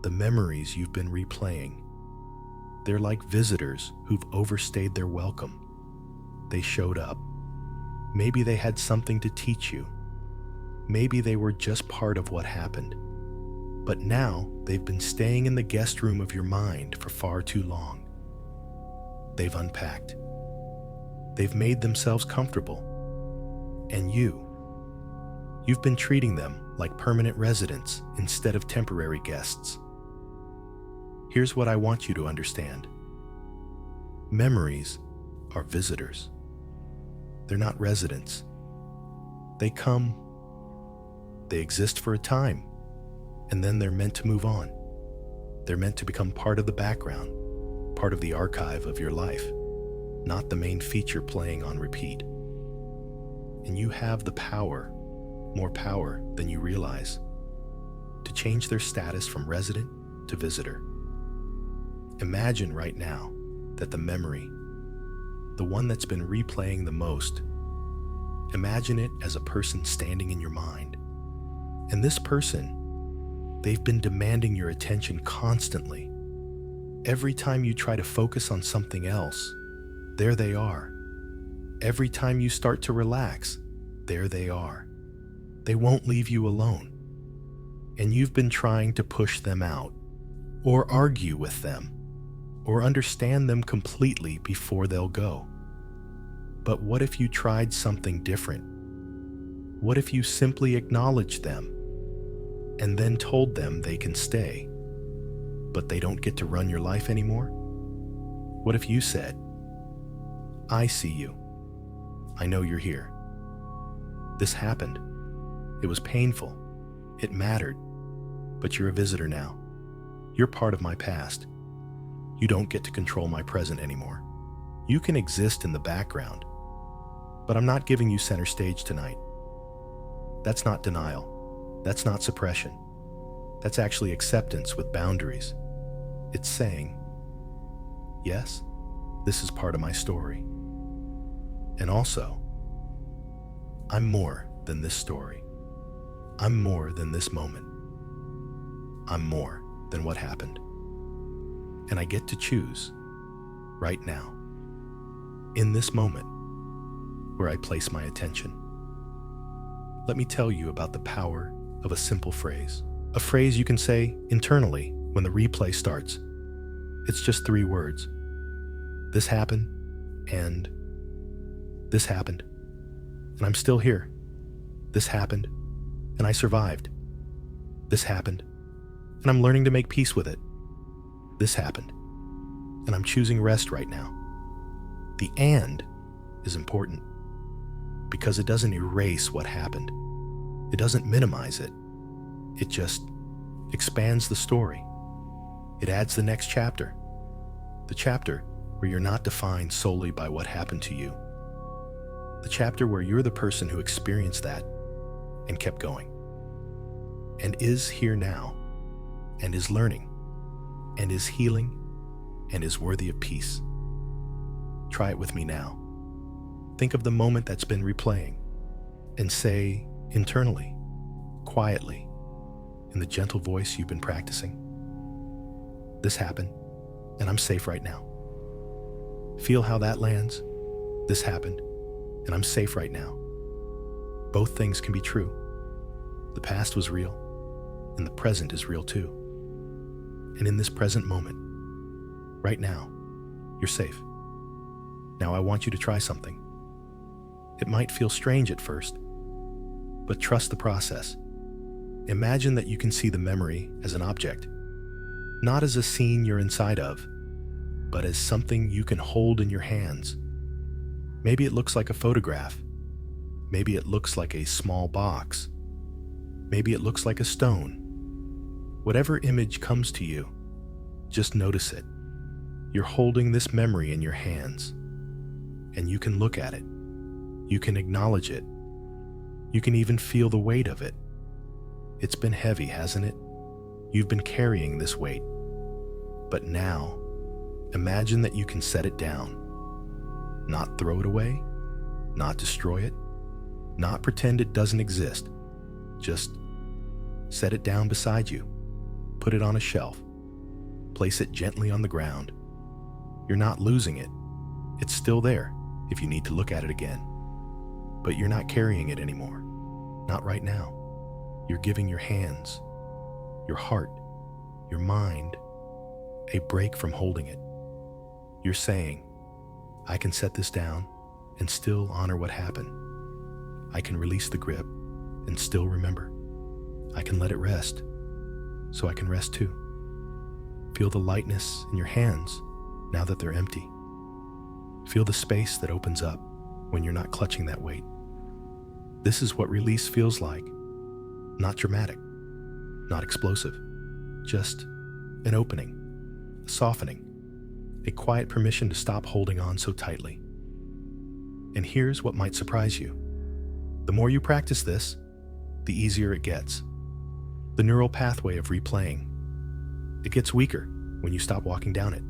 The memories you've been replaying. They're like visitors who've overstayed their welcome. They showed up. Maybe they had something to teach you. Maybe they were just part of what happened. But now they've been staying in the guest room of your mind for far too long. They've unpacked. They've made themselves comfortable. And you've been treating them like permanent residents instead of temporary guests. Here's what I want you to understand. Memories are visitors. They're not residents. They come, they exist for a time, and then they're meant to move on. They're meant to become part of the background, part of the archive of your life, not the main feature playing on repeat. And you have the power, more power than you realize, to change their status from resident to visitor. Imagine right now that the memory, the one that's been replaying the most, imagine it as a person standing in your mind. And this person, they've been demanding your attention constantly. Every time you try to focus on something else, there they are. Every time you start to relax, there they are. They won't leave you alone. And you've been trying to push them out, or argue with them, or understand them completely before they'll go. But what if you tried something different? What if you simply acknowledged them? and then told them they can stay, but they don't get to run your life anymore? What if you said, I see you. I know you're here. This happened. It was painful. It mattered. But you're a visitor now. You're part of my past. You don't get to control my present anymore. You can exist in the background, but I'm not giving you center stage tonight. That's not denial. That's not suppression. That's actually acceptance with boundaries. It's saying, yes, this is part of my story. And also, I'm more than this story. I'm more than this moment. I'm more than what happened. And I get to choose right now, in this moment, where I place my attention. Let me tell you about the power of a simple phrase. A phrase you can say internally when the replay starts. It's just 3 words. This happened, and this happened, and I'm still here. This happened, and I survived. This happened, and I'm learning to make peace with it. This happened, and I'm choosing rest right now. The "and" is important because it doesn't erase what happened. It doesn't minimize it. It just expands the story. It adds the next chapter. The chapter where you're not defined solely by what happened to you. The chapter where you're the person who experienced that and kept going. And is here now, and is learning, and is healing, and is worthy of peace. Try it with me now. Think of the moment that's been replaying, and say internally, quietly, in the gentle voice you've been practicing, this happened, and I'm safe right now. Feel how that lands. This happened, and I'm safe right now. Both things can be true. The past was real, and the present is real too. And in this present moment, right now, you're safe. Now I want you to try something. It might feel strange at first, but trust the process. Imagine that you can see the memory as an object, not as a scene you're inside of, but as something you can hold in your hands. Maybe it looks like a photograph. Maybe it looks like a small box. Maybe it looks like a stone. Whatever image comes to you, just notice it. You're holding this memory in your hands, and you can look at it. You can acknowledge it. You can even feel the weight of it. It's been heavy, hasn't it? You've been carrying this weight. But now, imagine that you can set it down. Not throw it away, not destroy it, not pretend it doesn't exist. Just set it down beside you. Put it on a shelf. Place it gently on the ground. You're not losing it. It's still there if you need to look at it again. But you're not carrying it anymore. Not right now. You're giving your hands, your heart, your mind a break from holding it. You're saying, I can set this down and still honor what happened. I can release the grip and still remember. I can let it rest, so I can rest too. Feel the lightness in your hands now that they're empty. Feel the space that opens up when you're not clutching that weight. This is what release feels like. Not dramatic, not explosive, just an opening, a softening, a quiet permission to stop holding on so tightly. And here's what might surprise you. The more you practice this, the easier it gets. The neural pathway of replaying, it gets weaker when you stop walking down it.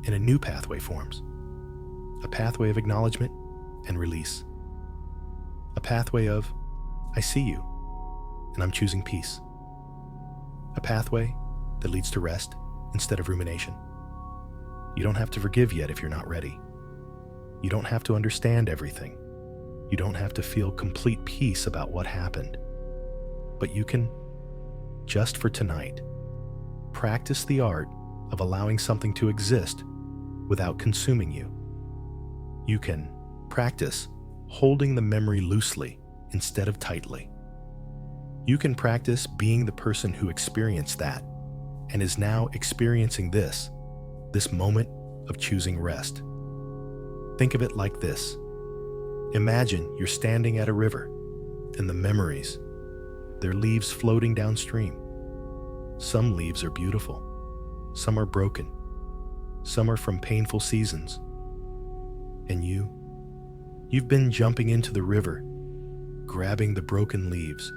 And a new pathway forms. A pathway of acknowledgement and release. A pathway of, I see you, and I'm choosing peace. A pathway that leads to rest instead of rumination. You don't have to forgive yet if you're not ready. You don't have to understand everything. You don't have to feel complete peace about what happened. But you can, just for tonight, practice the art of allowing something to exist without consuming you. You can practice holding the memory loosely instead of tightly. You can practice being the person who experienced that and is now experiencing this moment of choosing rest. Think of it like this. Imagine you're standing at a river and the memories, they're leaves floating downstream. Some leaves are beautiful, some are broken, some are from painful seasons. And you've been jumping into the river, grabbing the broken leaves,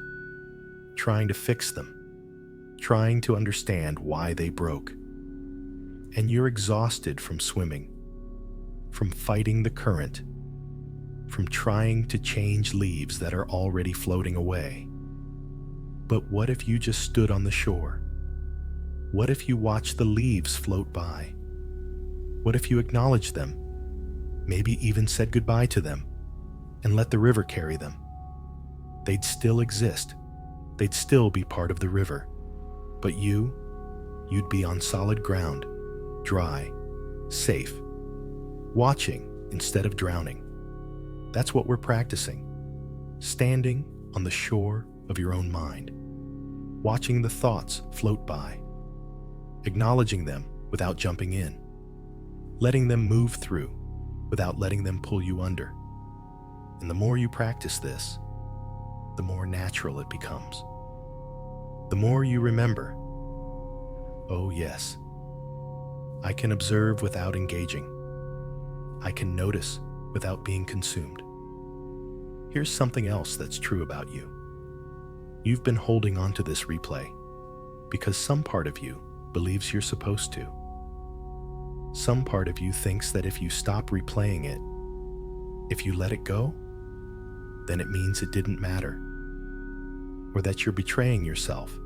trying to fix them, trying to understand why they broke. And you're exhausted from swimming, from fighting the current, from trying to change leaves that are already floating away. But what if you just stood on the shore? What if you watched the leaves float by? What if you acknowledged them, maybe even said goodbye to them, and let the river carry them? They'd still exist. They'd still be part of the river. But you'd be on solid ground, dry, safe, watching instead of drowning. That's what we're practicing. Standing on the shore of your own mind, watching the thoughts float by, acknowledging them without jumping in, letting them move through without letting them pull you under. And the more you practice this, the more natural it becomes. The more you remember, oh yes, I can observe without engaging. I can notice without being consumed. Here's something else that's true about you. You've been holding on to this replay because some part of you believes you're supposed to. Some part of you thinks that if you stop replaying it, if you let it go, then it means it didn't matter, or that you're betraying yourself,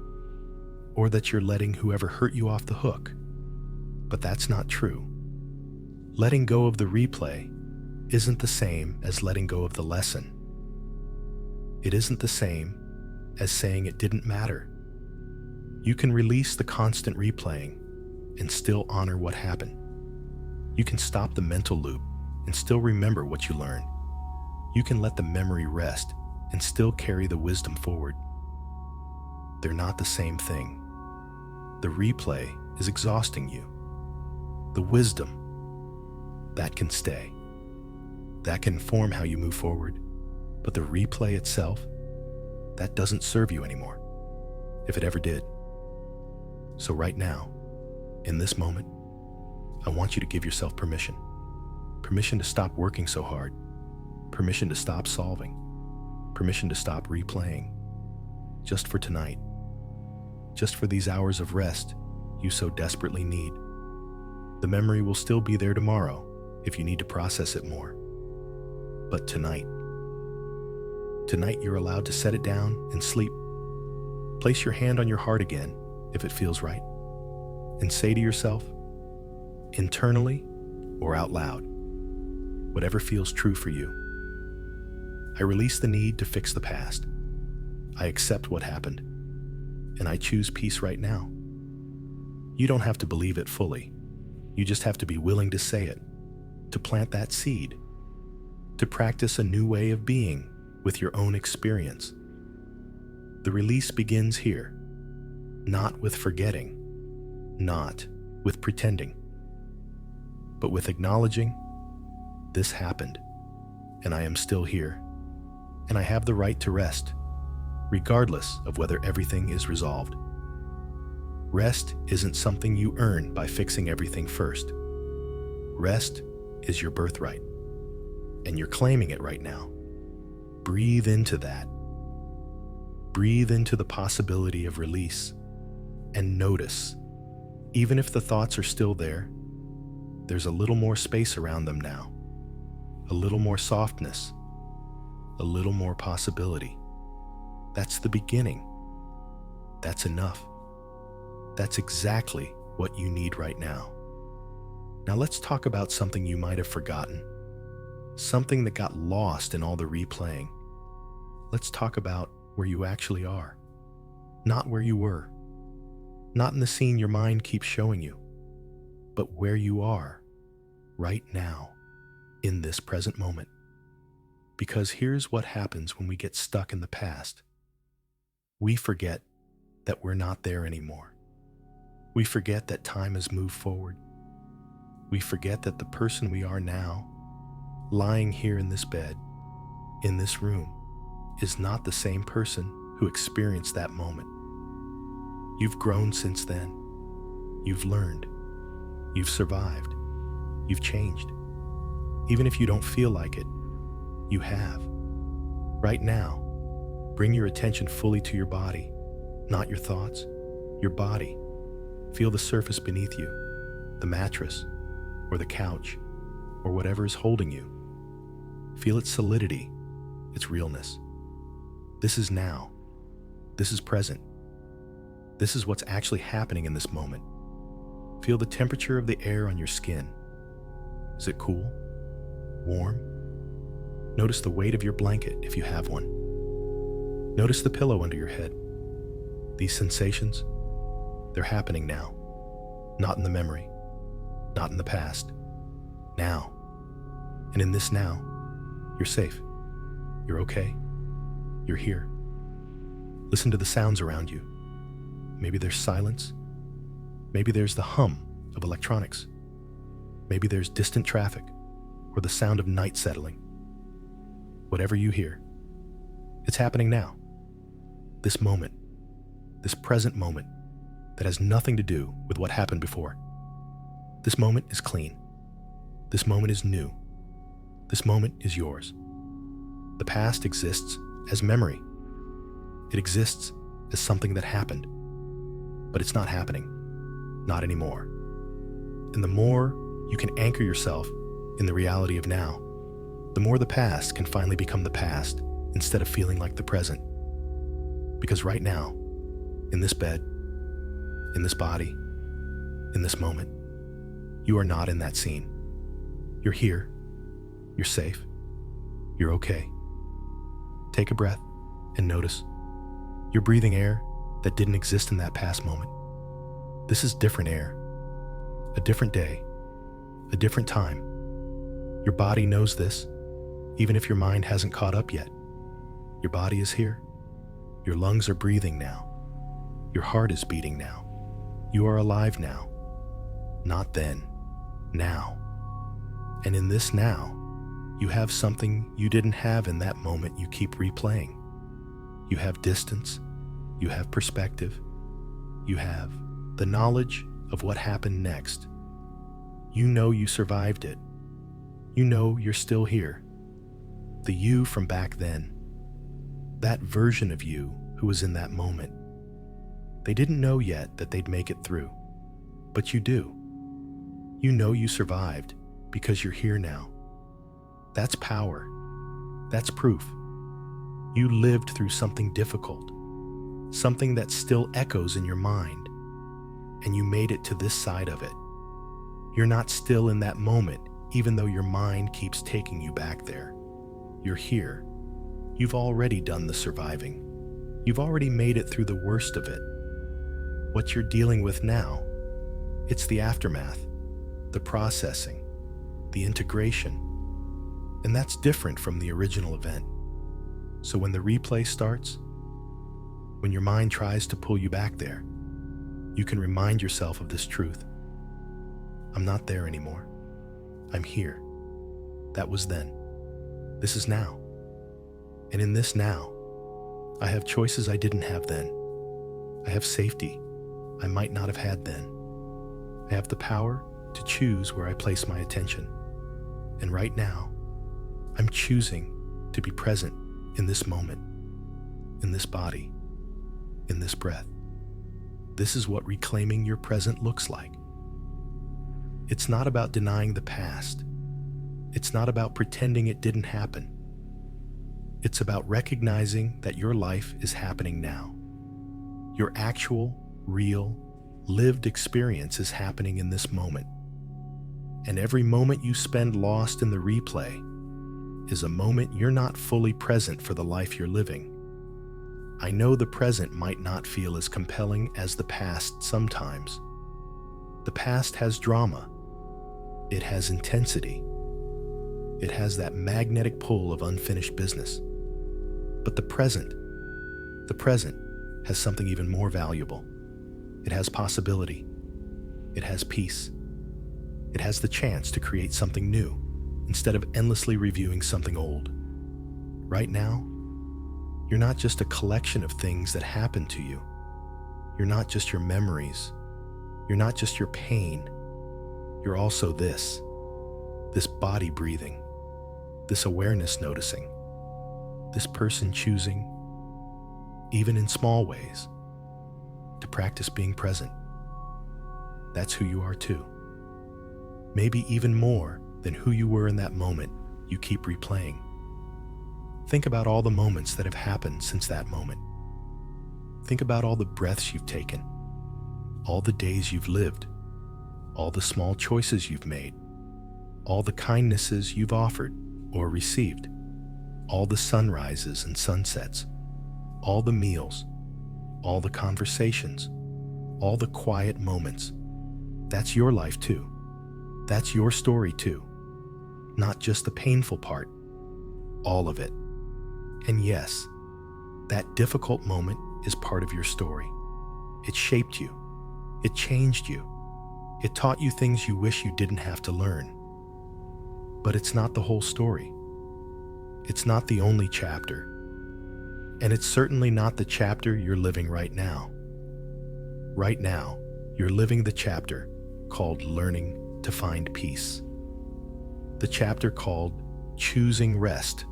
or that you're letting whoever hurt you off the hook. But that's not true. Letting go of the replay isn't the same as letting go of the lesson. It isn't the same as saying it didn't matter. You can release the constant replaying and still honor what happened. You can stop the mental loop and still remember what you learned. You can let the memory rest and still carry the wisdom forward. They're not the same thing. The replay is exhausting you. The wisdom, that can stay. That can inform how you move forward. But the replay itself, that doesn't serve you anymore, if it ever did. So right now, in this moment, I want you to give yourself permission. Permission to stop working so hard. Permission to stop solving. Permission to stop replaying. Just for tonight. Just for these hours of rest you so desperately need. The memory will still be there tomorrow if you need to process it more. But tonight you're allowed to set it down and sleep. Place your hand on your heart again if it feels right, and say to yourself, internally or out loud, whatever feels true for you, I release the need to fix the past. I accept what happened, and I choose peace right now. You don't have to believe it fully. You just have to be willing to say it, to plant that seed, to practice a new way of being with your own experience. The release begins here, not with forgetting, not with pretending, but with acknowledging this happened, and I am still here, and I have the right to rest, regardless of whether everything is resolved. Rest isn't something you earn by fixing everything first. Rest is your birthright, and you're claiming it right now. Breathe into that. Breathe into the possibility of release, and notice, even if the thoughts are still there, there's a little more space around them now, a little more softness, a little more possibility. That's the beginning. That's enough. That's exactly what you need right now. Now let's talk about something you might have forgotten, something that got lost in all the replaying. Let's talk about where you actually are, not where you were, not in the scene your mind keeps showing you, but where you are right now, in this present moment. Because here's what happens when we get stuck in the past. We forget that we're not there anymore. We forget that time has moved forward. We forget that the person we are now, lying here in this bed, in this room, is not the same person who experienced that moment. You've grown since then. You've learned. You've survived. You've changed. Even if you don't feel like it, you have. Right now, bring your attention fully to your body, not your thoughts, your body. Feel the surface beneath you, the mattress, or the couch, or whatever is holding you. Feel its solidity, its realness. This is now. This is present. This is what's actually happening in this moment. Feel the temperature of the air on your skin. Is it cool? Warm? Notice the weight of your blanket if you have one. Notice the pillow under your head. These sensations, they're happening now. Not in the memory, not in the past. Now. And in this now, you're safe. You're okay. You're here. Listen to the sounds around you. Maybe there's silence. Maybe there's the hum of electronics. Maybe there's distant traffic or the sound of night settling. Whatever you hear, it's happening now. This moment, this present moment that has nothing to do with what happened before. This moment is clean. This moment is new. This moment is yours. The past exists as memory. It exists as something that happened, but it's not happening, not anymore. And the more you can anchor yourself in the reality of now, the more the past can finally become the past instead of feeling like the present. Because right now, in this bed, in this body, in this moment, you are not in that scene. You're here. You're safe. You're okay. Take a breath and notice. You're breathing air that didn't exist in that past moment. This is different air, a different day, a different time. Your body knows this, even if your mind hasn't caught up yet. Your body is here. Your lungs are breathing now. Your heart is beating now. You are alive now. Not then, now. And in this now, you have something you didn't have in that moment you keep replaying. You have distance. You have perspective. You have the knowledge of what happened next. You know you survived it. You know you're still here. The you from back then. That version of you who was in that moment. They didn't know yet that they'd make it through. But you do. You know you survived because you're here now. That's power. That's proof. You lived through something difficult, something that still echoes in your mind, and you made it to this side of it. You're not still in that moment, even though your mind keeps taking you back there. You're here. You've already done the surviving. You've already made it through the worst of it. What you're dealing with now, it's the aftermath, the processing, the integration, and that's different from the original event. So when the replay starts, when your mind tries to pull you back there, you can remind yourself of this truth. I'm not there anymore. I'm here. That was then. This is now. And in this now, I have choices I didn't have then. I have safety I might not have had then. I have the power to choose where I place my attention. And right now, I'm choosing to be present in this moment, in this body, in this breath. This is what reclaiming your present looks like. It's not about denying the past. It's not about pretending it didn't happen. It's about recognizing that your life is happening now. Your actual, real, lived experience is happening in this moment. And every moment you spend lost in the replay is a moment you're not fully present for the life you're living. I know the present might not feel as compelling as the past sometimes. The past has drama. It has intensity. It has that magnetic pull of unfinished business. But the present, has something even more valuable. It has possibility. It has peace. It has the chance to create something new instead of endlessly reviewing something old. Right now, you're not just a collection of things that happen to you. You're not just your memories. You're not just your pain. You're also this body breathing, this awareness noticing, this person choosing, even in small ways, to practice being present. That's who you are too. Maybe even more than who you were in that moment you keep replaying. Think about all the moments that have happened since that moment. Think about all the breaths you've taken, all the days you've lived, all the small choices you've made, all the kindnesses you've offered or received, all the sunrises and sunsets, all the meals, all the conversations, all the quiet moments. That's your life too. That's your story too. Not just the painful part, all of it. And yes, that difficult moment is part of your story. It shaped you. It changed you. It taught you things you wish you didn't have to learn. But it's not the whole story. It's not the only chapter. And it's certainly not the chapter you're living right now. Right now, you're living the chapter called Learning to Find Peace. The chapter called Choosing Rest.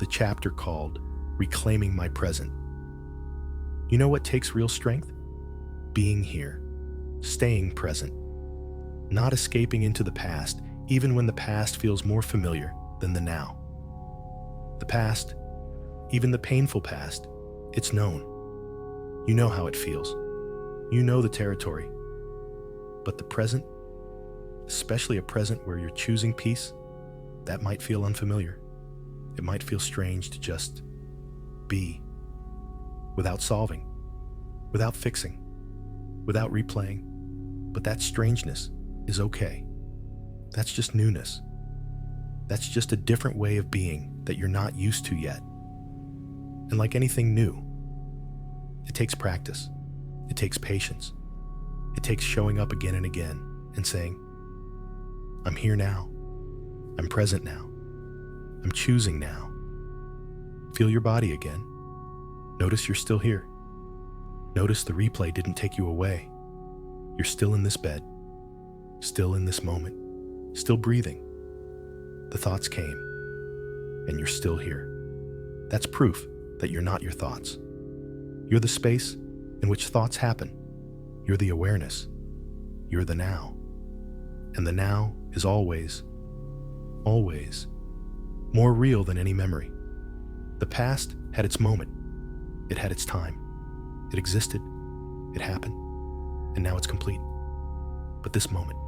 The chapter called Reclaiming My Present. You know what takes real strength? Being here, staying present, not escaping into the past, even when the past feels more familiar than the now. The past, even the painful past, it's known. You know how it feels. You know the territory. But the present, especially a present where you're choosing peace, that might feel unfamiliar. It might feel strange to just be, without solving, without fixing, without replaying. But that strangeness is okay. That's just newness. That's just a different way of being that you're not used to yet. And like anything new, it takes practice. It takes patience. It takes showing up again and again and saying, I'm here now. I'm present now. I'm choosing now. Feel your body again. Notice you're still here. Notice the replay didn't take you away. You're still in this bed, still in this moment, still breathing. The thoughts came, and you're still here. That's proof that you're not your thoughts. You're the space in which thoughts happen. You're the awareness. You're the now. And the now is always, always more real than any memory. The past had its moment. It had its time. It existed. It happened. And now it's complete. But this moment,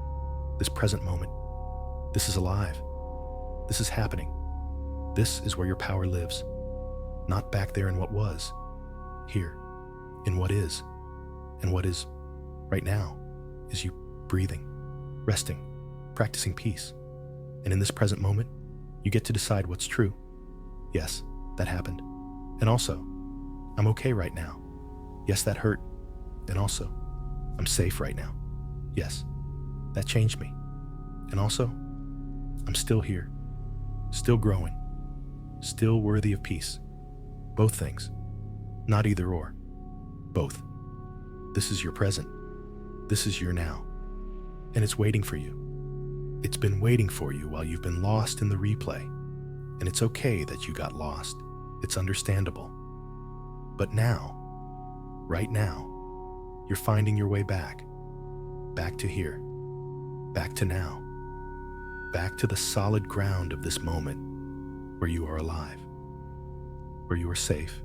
this present moment, this is alive. This is happening. This is where your power lives. Not back there in what was. Here, in what is. And what is right now is you breathing, resting, practicing peace. And in this present moment, you get to decide what's true. Yes, that happened. And also, I'm okay right now. Yes, that hurt. And also, I'm safe right now. Yes, that changed me. And also, I'm still here, still growing, still worthy of peace. Both things, not either or, both. This is your present. This is your now. And it's waiting for you. It's been waiting for you while you've been lost in the replay. And it's okay that you got lost. It's understandable. But now, right now, you're finding your way back. Back to here. Back to now. Back to the solid ground of this moment where you are alive. Where you are safe.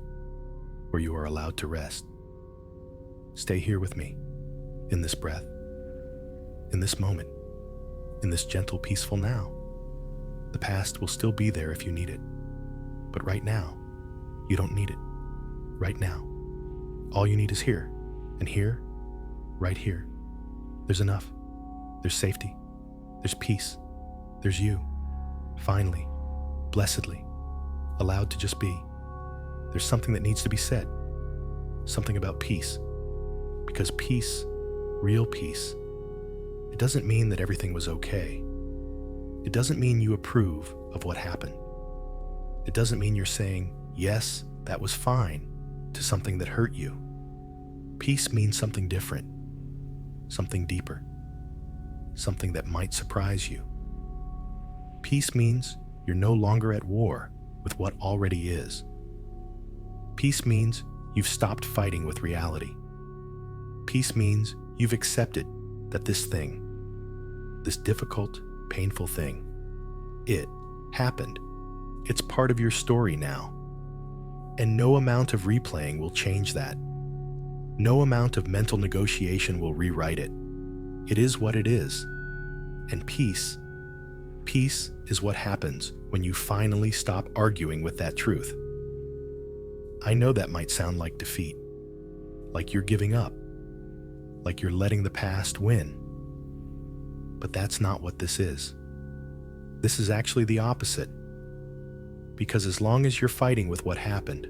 Where you are allowed to rest. Stay here with me, in this breath, in this moment, in this gentle, peaceful now. The past will still be there if you need it. But right now, you don't need it. Right now, all you need is here. And here, right here, there's enough. There's safety. There's peace. There's you. Finally, blessedly, allowed to just be. There's something that needs to be said. something about peace. Because peace, real peace, it doesn't mean that everything was okay. It doesn't mean you approve of what happened. It doesn't mean you're saying, yes, that was fine, to something that hurt you. Peace means something different, something deeper, something that might surprise you. Peace means you're no longer at war with what already is. Peace means you've stopped fighting with reality. Peace means you've accepted that this thing, this difficult, painful thing, it happened. It's part of your story now. And no amount of replaying will change that. No amount of mental negotiation will rewrite it. It is what it is. And peace is what happens when you finally stop arguing with that truth. I know that might sound like defeat, like you're giving up, like you're letting the past win. But that's not what this is. This is actually the opposite. Because as long as you're fighting with what happened,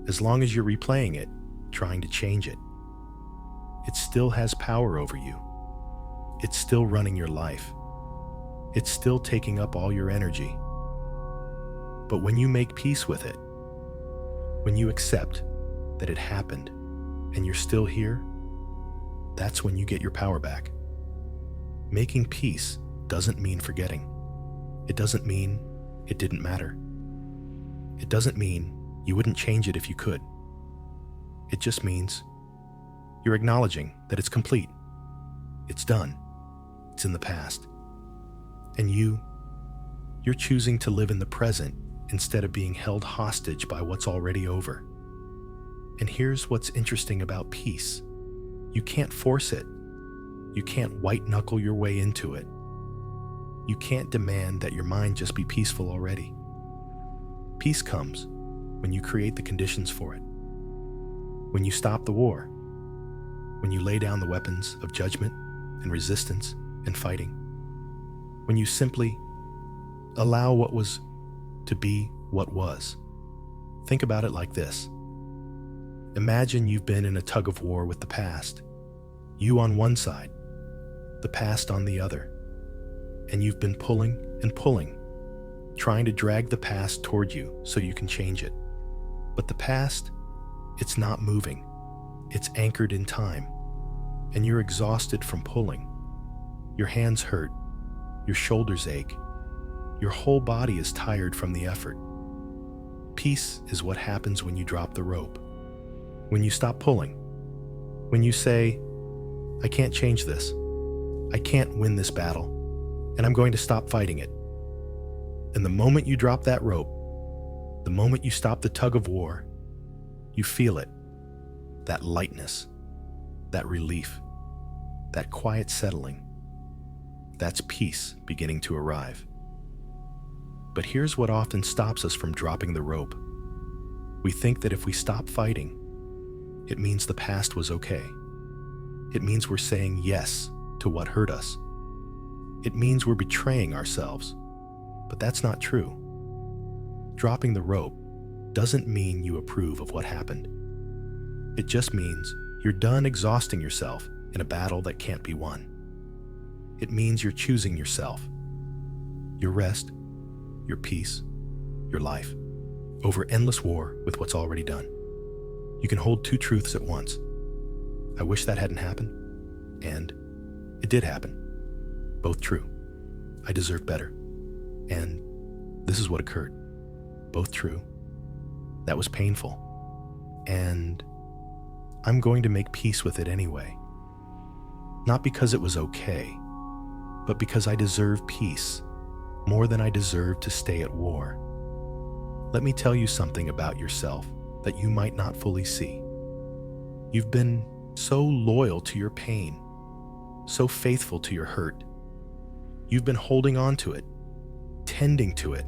as long as you're replaying it, trying to change it, it still has power over you. It's still running your life. It's still taking up all your energy. But when you make peace with it, when you accept that it happened and you're still here, that's when you get your power back. Making peace doesn't mean forgetting. It doesn't mean it didn't matter. It doesn't mean you wouldn't change it if you could. It just means you're acknowledging that it's complete. It's done. It's in the past. And you're choosing to live in the present instead of being held hostage by what's already over. And here's what's interesting about peace. You can't force it. You can't white-knuckle your way into it. You can't demand that your mind just be peaceful already. Peace comes when you create the conditions for it. When you stop the war. When you lay down the weapons of judgment and resistance and fighting. When you simply allow what was to be what was. Think about it like this. Imagine you've been in a tug of war with the past. You on one side, the past on the other. And you've been pulling and pulling, trying to drag the past toward you so you can change it. But the past, it's not moving. It's anchored in time. And you're exhausted from pulling. Your hands hurt. Your shoulders ache. Your whole body is tired from the effort. Peace is what happens when you drop the rope. When you stop pulling. When you say, I can't change this. I can't win this battle. And I'm going to stop fighting it. And the moment you drop that rope, the moment you stop the tug of war, you feel it. That lightness, that relief, that quiet settling. That's peace beginning to arrive. But here's what often stops us from dropping the rope. We think that if we stop fighting, it means the past was okay. It means we're saying yes to what hurt us. It means we're betraying ourselves. But that's not true. Dropping the rope doesn't mean you approve of what happened. It just means you're done exhausting yourself in a battle that can't be won. It means you're choosing yourself, your rest, your peace, your life, over endless war with what's already done. You can hold two truths at once. I wish that hadn't happened, and it did happen. Both true. I deserve better. And this is what occurred. Both true. That was painful. And I'm going to make peace with it anyway. Not because it was okay, but because I deserve peace more than I deserve to stay at war. Let me tell you something about yourself that you might not fully see. You've been so loyal to your pain, so faithful to your hurt. You've been holding on to it, tending to it,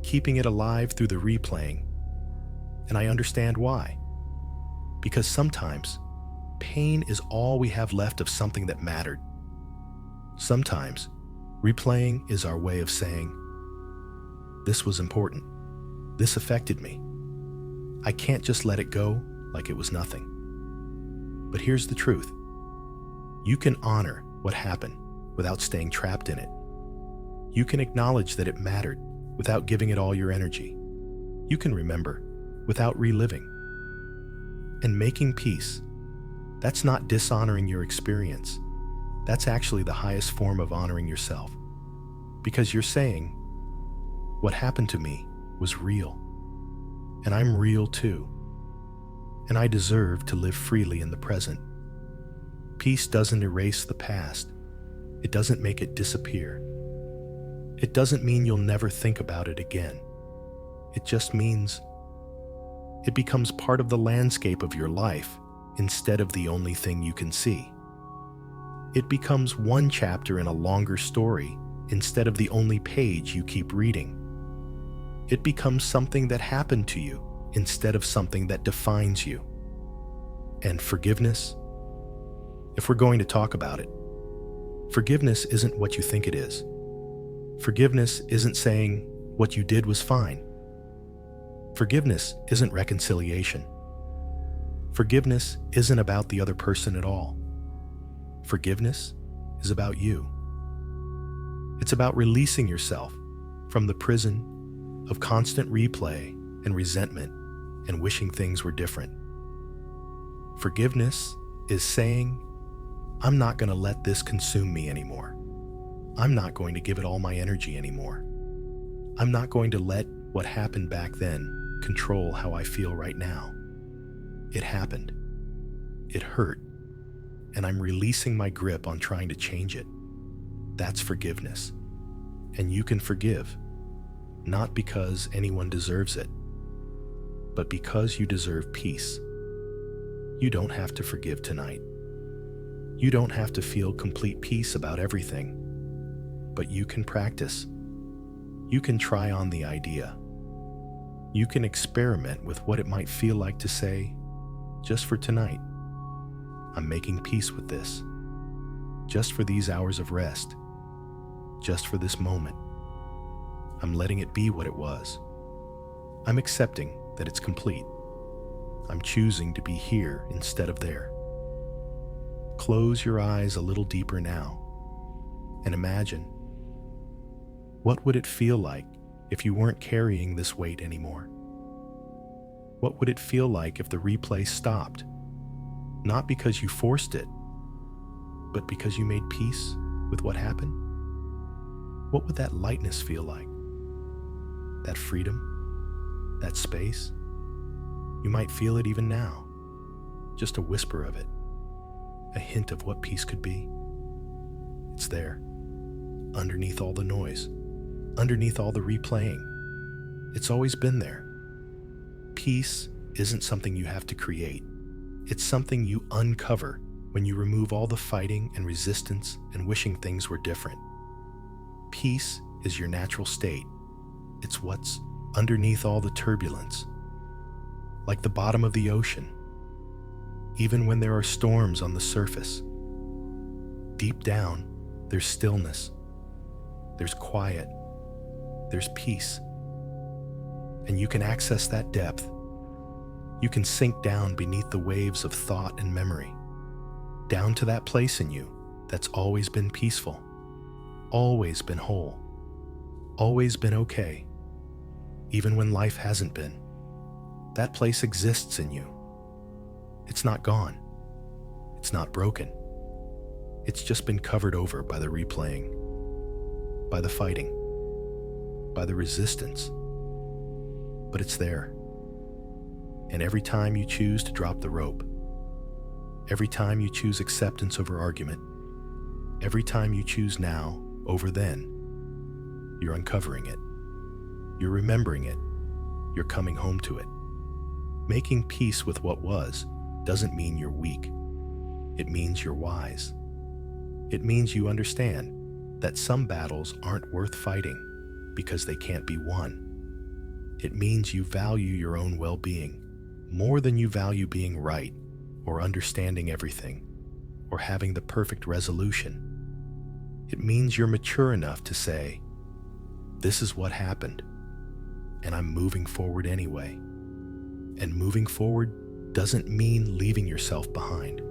keeping it alive through the replaying. And I understand why. Because sometimes, pain is all we have left of something that mattered. Sometimes, replaying is our way of saying, this was important. This affected me. I can't just let it go like it was nothing. But here's the truth. You can honor what happened without staying trapped in it. You can acknowledge that it mattered without giving it all your energy. You can remember without reliving. And making peace, that's not dishonoring your experience. That's actually the highest form of honoring yourself. Because you're saying, what happened to me was real. And I'm real too. And I deserve to live freely in the present. Peace doesn't erase the past. It doesn't make it disappear. It doesn't mean you'll never think about it again. It just means it becomes part of the landscape of your life instead of the only thing you can see. It becomes one chapter in a longer story instead of the only page you keep reading. It becomes something that happened to you instead of something that defines you. And forgiveness? If we're going to talk about it, forgiveness isn't what you think it is. Forgiveness isn't saying what you did was fine. Forgiveness isn't reconciliation. Forgiveness isn't about the other person at all. Forgiveness is about you. It's about releasing yourself from the prison of constant replay and resentment and wishing things were different. Forgiveness is saying, I'm not going to let this consume me anymore. I'm not going to give it all my energy anymore. I'm not going to let what happened back then control how I feel right now. It happened. It hurt. And I'm releasing my grip on trying to change it. That's forgiveness. And you can forgive, not because anyone deserves it, but because you deserve peace. You don't have to forgive tonight. You don't have to feel complete peace about everything, but you can practice. You can try on the idea. You can experiment with what it might feel like to say, just for tonight, I'm making peace with this. Just for these hours of rest. Just for this moment. I'm letting it be what it was. I'm accepting that it's complete. I'm choosing to be here instead of there. Close your eyes a little deeper now and imagine, what would it feel like if you weren't carrying this weight anymore? What would it feel like if the replay stopped? Not because you forced it, but because you made peace with what happened? What would that lightness feel like? That freedom? That space? You might feel it even now. Just a whisper of it. A hint of what peace could be. It's there. Underneath all the noise. Underneath all the replaying. It's always been there. Peace isn't something you have to create. It's something you uncover when you remove all the fighting and resistance and wishing things were different. Peace is your natural state. It's what's underneath all the turbulence. Like the bottom of the ocean. Even when there are storms on the surface. Deep down, there's stillness. There's quiet. There's peace. And you can access that depth. You can sink down beneath the waves of thought and memory. Down to that place in you that's always been peaceful. Always been whole. Always been okay. Even when life hasn't been. That place exists in you. It's not gone. It's not broken. It's just been covered over by the replaying, by the fighting, by the resistance. But it's there. And every time you choose to drop the rope, every time you choose acceptance over argument, every time you choose now over then, you're uncovering it. You're remembering it. You're coming home to it. Making peace with what was doesn't mean you're weak. It means you're wise. It means you understand that some battles aren't worth fighting because they can't be won. It means you value your own well-being more than you value being right or understanding everything or having the perfect resolution. It means you're mature enough to say, this is what happened, and I'm moving forward anyway. And moving forward doesn't mean leaving yourself behind.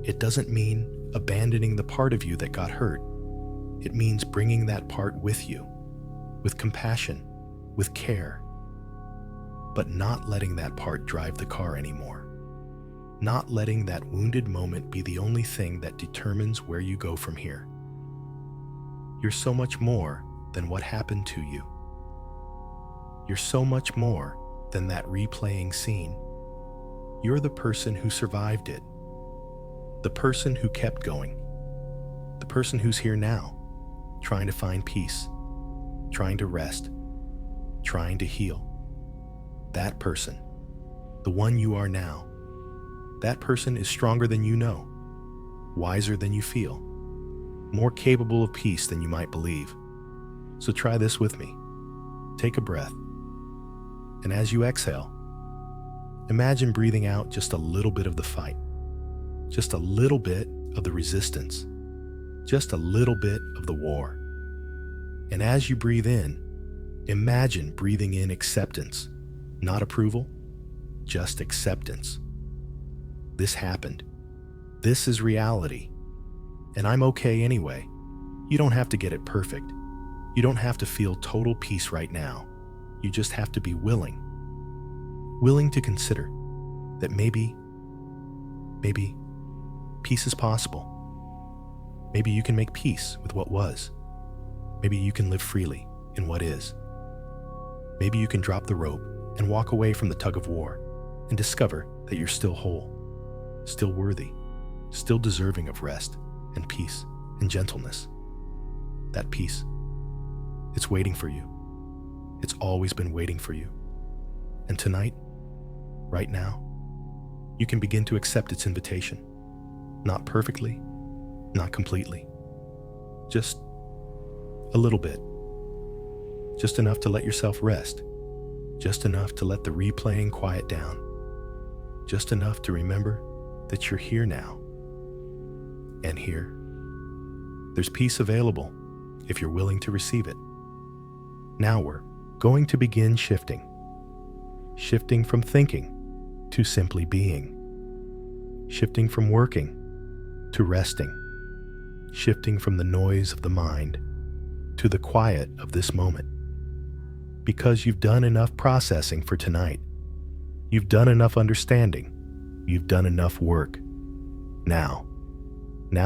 It doesn't mean abandoning the part of you that got hurt. It means bringing that part with you, with compassion, with care, but not letting that part drive the car anymore. Not letting that wounded moment be the only thing that determines where you go from here. You're so much more than what happened to you. You're so much more than that replaying scene. You're the person who survived it, the person who kept going, the person who's here now, trying to find peace, trying to rest, trying to heal. That person, the one you are now, that person is stronger than you know, wiser than you feel, more capable of peace than you might believe. So try this with me. Take a breath. And as you exhale, imagine breathing out just a little bit of the fight, just a little bit of the resistance, just a little bit of the war. And as you breathe in, imagine breathing in acceptance, not approval, just acceptance. This happened. This is reality. And I'm okay anyway. You don't have to get it perfect. You don't have to feel total peace right now. You just have to be willing to consider that maybe peace is possible. Maybe you can make peace with what was. Maybe you can live freely in what is. Maybe you can drop the rope and walk away from the tug of war and discover that you're still whole, still worthy, still deserving of rest and peace and gentleness. That peace, it's waiting for you. It's always been waiting for you. And tonight, right now, you can begin to accept its invitation. Not perfectly, not completely. Just a little bit. Just enough to let yourself rest. Just enough to let the replaying quiet down. Just enough to remember that you're here now. And here, there's peace available if you're willing to receive it. Now we're going to begin shifting. Shifting from thinking to simply being. Shifting from working to resting. Shifting from the noise of the mind to the quiet of this moment. Because you've done enough processing for tonight. You've done enough understanding. You've done enough work. Now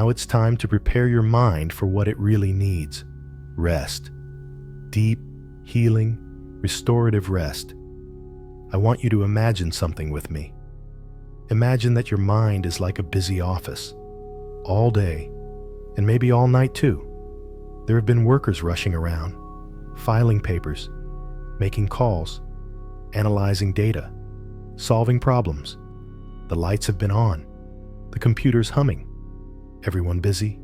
it's time to prepare your mind for what it really needs. Rest. Deep, healing, restorative rest. I want you to imagine something with me. Imagine that your mind is like a busy office. All day, and maybe all night too. There have been workers rushing around, filing papers, making calls, analyzing data, solving problems. The lights have been on, the computer's humming. Everyone busy,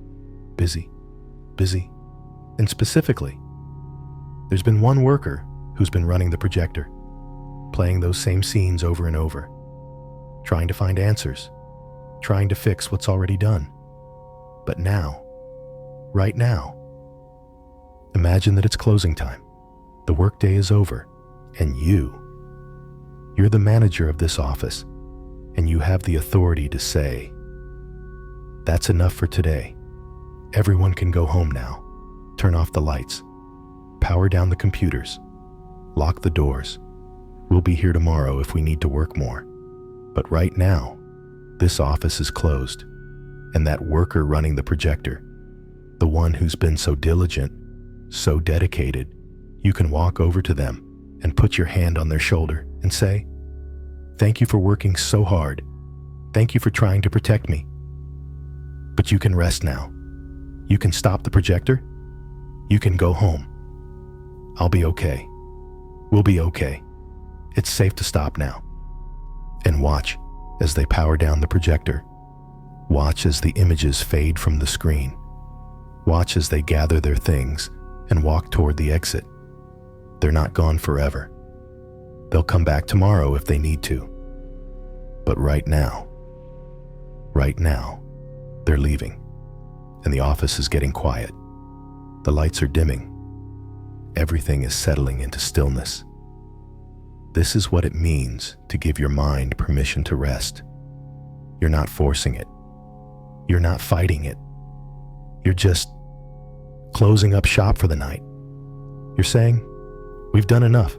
busy, busy. And specifically, there's been one worker who's been running the projector, playing those same scenes over and over, trying to find answers, trying to fix what's already done. But now, right now, imagine that it's closing time. The workday is over, and you're the manager of this office, and you have the authority to say, "That's enough for today. Everyone can go home now. Turn off the lights, power down the computers, lock the doors. We'll be here tomorrow if we need to work more. But right now, this office is closed, and that worker running the projector, the one who's been so diligent, so dedicated, you can walk over to them and put your hand on their shoulder and say, 'Thank you for working so hard. Thank you for trying to protect me. But you can rest now. You can stop the projector. You can go home. I'll be okay. We'll be okay. It's safe to stop now.' And watch as they power down the projector. Watch as the images fade from the screen. Watch as they gather their things and walk toward the exit. They're not gone forever. They'll come back tomorrow if they need to. But right now, they're leaving, and the office is getting quiet. The lights are dimming. Everything is settling into stillness. This is what it means to give your mind permission to rest. You're not forcing it. You're not fighting it. You're just closing up shop for the night. You're saying, we've done enough.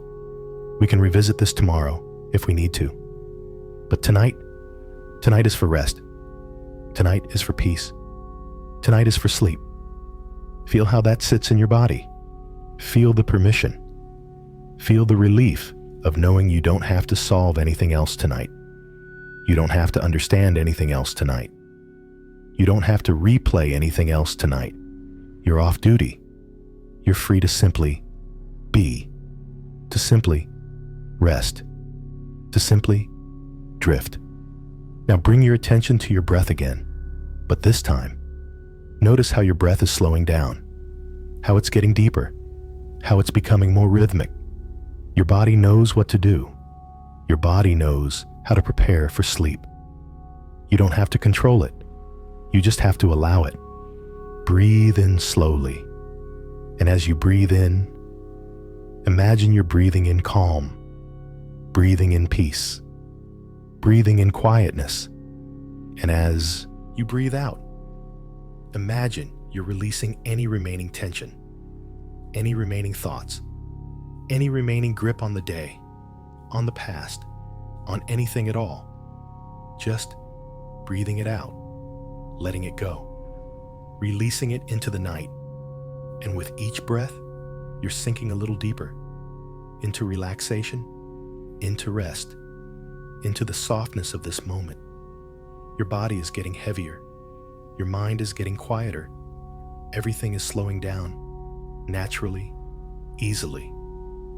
We can revisit this tomorrow if we need to. But tonight is for rest. Tonight is for peace. Tonight is for sleep. Feel how that sits in your body. Feel the permission. Feel the relief of knowing you don't have to solve anything else tonight. You don't have to understand anything else tonight. You don't have to replay anything else tonight. You're off duty. You're free to simply be, to simply rest, to simply drift. Now bring your attention to your breath again, but this time, notice how your breath is slowing down, how it's getting deeper, how it's becoming more rhythmic. Your body knows what to do. Your body knows how to prepare for sleep. You don't have to control it. You just have to allow it. Breathe in slowly. And as you breathe in, imagine you're breathing in calm, breathing in peace, breathing in quietness. And as you breathe out, imagine you're releasing any remaining tension, any remaining thoughts, any remaining grip on the day, on the past, on anything at all. Just breathing it out, letting it go, releasing it into the night. And with each breath, you're sinking a little deeper into relaxation, into rest, into the softness of this moment. Your body is getting heavier. Your mind is getting quieter. Everything is slowing down, naturally, easily,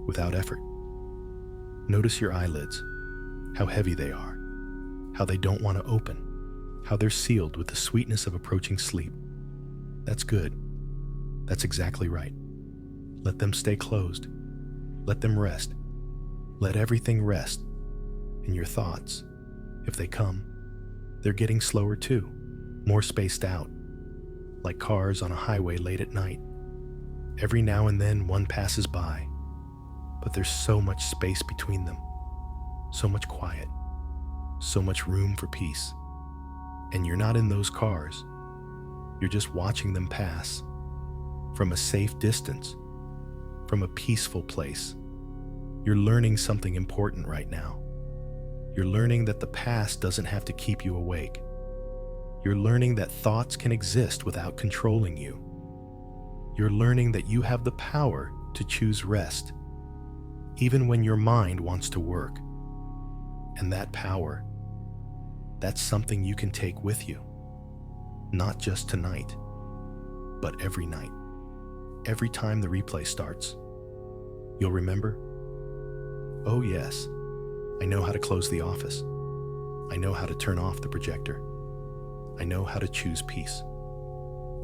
without effort. Notice your eyelids, how heavy they are, how they don't want to open, how they're sealed with the sweetness of approaching sleep. That's good. That's exactly right. Let them stay closed. Let them rest. Let everything rest. And your thoughts, if they come, they're getting slower too, more spaced out, like cars on a highway late at night. Every now and then one passes by, but there's so much space between them, so much quiet, so much room for peace. And you're not in those cars. You're just watching them pass from a safe distance, from a peaceful place. You're learning something important right now. You're learning that the past doesn't have to keep you awake. You're learning that thoughts can exist without controlling you. You're learning that you have the power to choose rest, even when your mind wants to work. And that power, that's something you can take with you, not just tonight, but every night. Every time the replay starts, you'll remember, oh yes, I know how to close the office. I know how to turn off the projector. I know how to choose peace.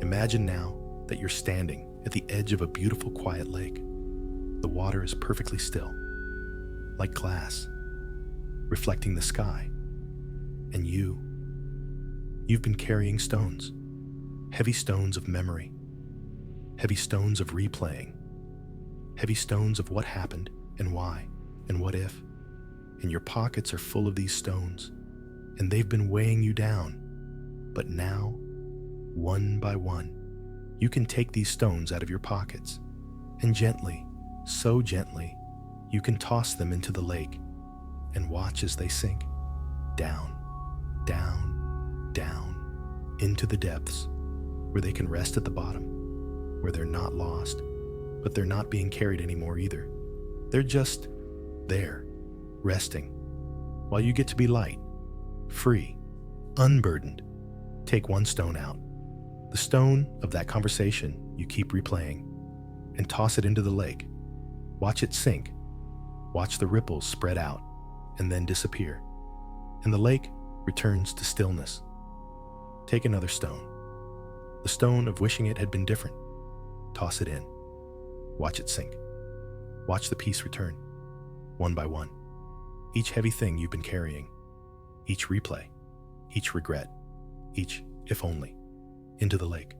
Imagine now that you're standing at the edge of a beautiful quiet lake. The water is perfectly still, like glass, reflecting the sky. And you've been carrying stones, heavy stones of memory, heavy stones of replaying, heavy stones of what happened and why and what if. And your pockets are full of these stones, and they've been weighing you down. But now, one by one, you can take these stones out of your pockets, and gently, so gently, you can toss them into the lake and watch as they sink down, down, down, into the depths, where they can rest at the bottom, where they're not lost, but they're not being carried anymore either. They're just there, resting, while you get to be light, free, unburdened. Take one stone out, the stone of that conversation you keep replaying, and toss it into the lake. Watch it sink. Watch the ripples spread out and then disappear, and the lake returns to stillness. Take another stone, the stone of wishing it had been different. Toss it in. Watch it sink. Watch the peace return, one by one. Each heavy thing you've been carrying, each replay, each regret, each if only, into the lake,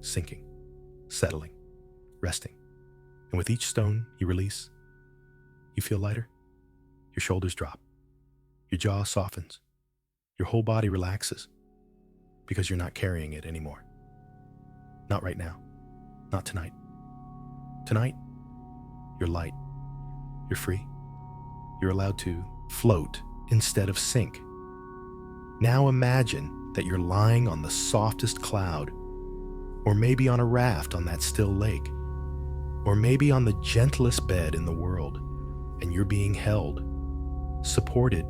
sinking, settling, resting. And with each stone you release, you feel lighter, Your shoulders drop. Your jaw softens. Your whole body relaxes because you're not carrying it anymore. Not right now. Not tonight. Tonight, you're light. You're free. You're allowed to float instead of sink. Now imagine that you're lying on the softest cloud, or maybe on a raft on that still lake, or maybe on the gentlest bed in the world, and you're being held, supported,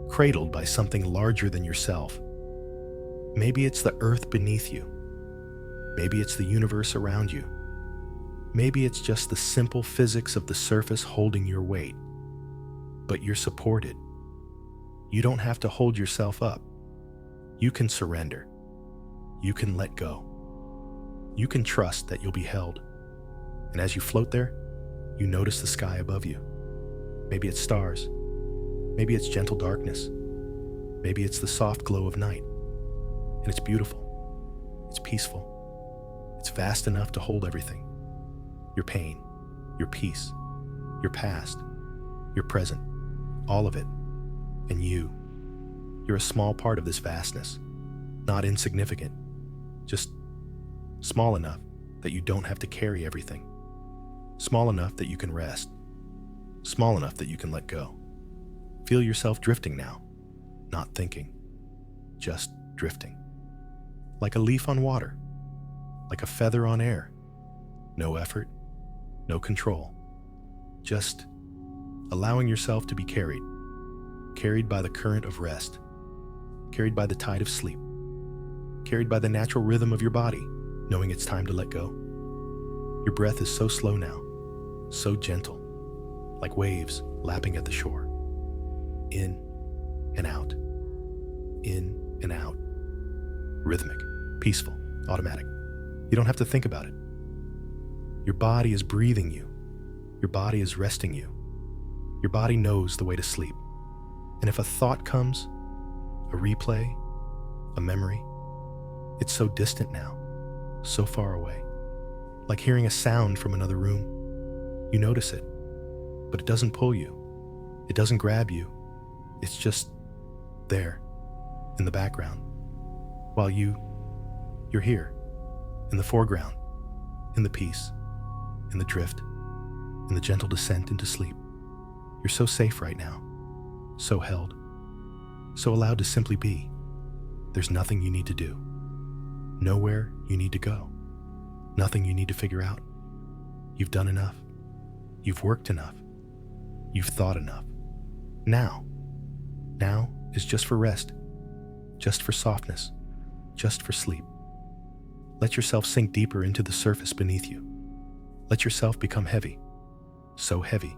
cradled by something larger than yourself. Maybe it's the earth beneath you. Maybe it's the universe around you. Maybe it's just the simple physics of the surface holding your weight. But you're supported. You don't have to hold yourself up. You can surrender. You can let go. You can trust that you'll be held. And as you float there, you notice the sky above you. Maybe it's stars. Maybe it's gentle darkness. Maybe it's the soft glow of night. And it's beautiful. It's peaceful. It's vast enough to hold everything. Your pain, your peace, your past, your present, all of it. And you're a small part of this vastness. Not insignificant, just small enough that you don't have to carry everything. Small enough that you can rest. Small enough that you can let go. Feel yourself drifting now, not thinking, just drifting. Like a leaf on water, like a feather on air. No effort, no control. Just allowing yourself to be carried by the current of rest, carried by the tide of sleep, carried by the natural rhythm of your body, knowing it's time to let go. Your breath is so slow now, so gentle, like waves lapping at the shore. In and out, in and out. Rhythmic, peaceful, automatic. You don't have to think about it. Your body is breathing you. Your body is resting you. Your body knows the way to sleep. And if a thought comes, a replay, a memory, it's so distant now, so far away. Like hearing a sound from another room. You notice it, but it doesn't pull you. It doesn't grab you. It's just there, in the background, while you're here, in the foreground, in the peace, in the drift, in the gentle descent into sleep. You're so safe right now, so held, so allowed to simply be. There's nothing you need to do, nowhere you need to go, nothing you need to figure out. You've done enough. You've worked enough. You've thought enough. Now is just for rest, just for softness, just for sleep. Let yourself sink deeper into the surface beneath you. Let yourself become heavy, so heavy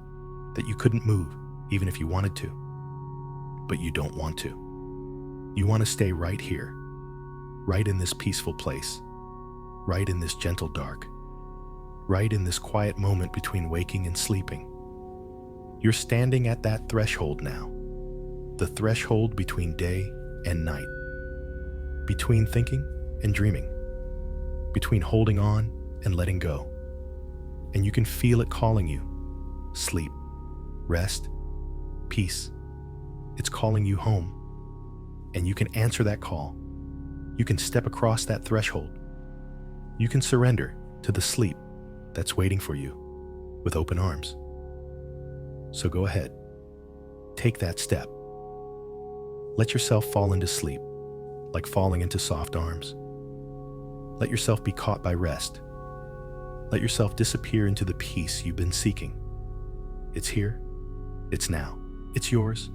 that you couldn't move even if you wanted to. But you don't want to. You want to stay right here, right in this peaceful place, right in this gentle dark, right in this quiet moment between waking and sleeping. You're standing at that threshold now, the threshold between day and night, between thinking and dreaming, between holding on and letting go. And you can feel it calling you. Sleep, rest, peace. It's calling you home. And you can answer that call. You can step across that threshold. You can surrender to the sleep that's waiting for you with open arms. So go ahead. Take that step. Let yourself fall into sleep, like falling into soft arms. Let yourself be caught by rest. Let yourself disappear into the peace you've been seeking. It's here. It's now. It's yours.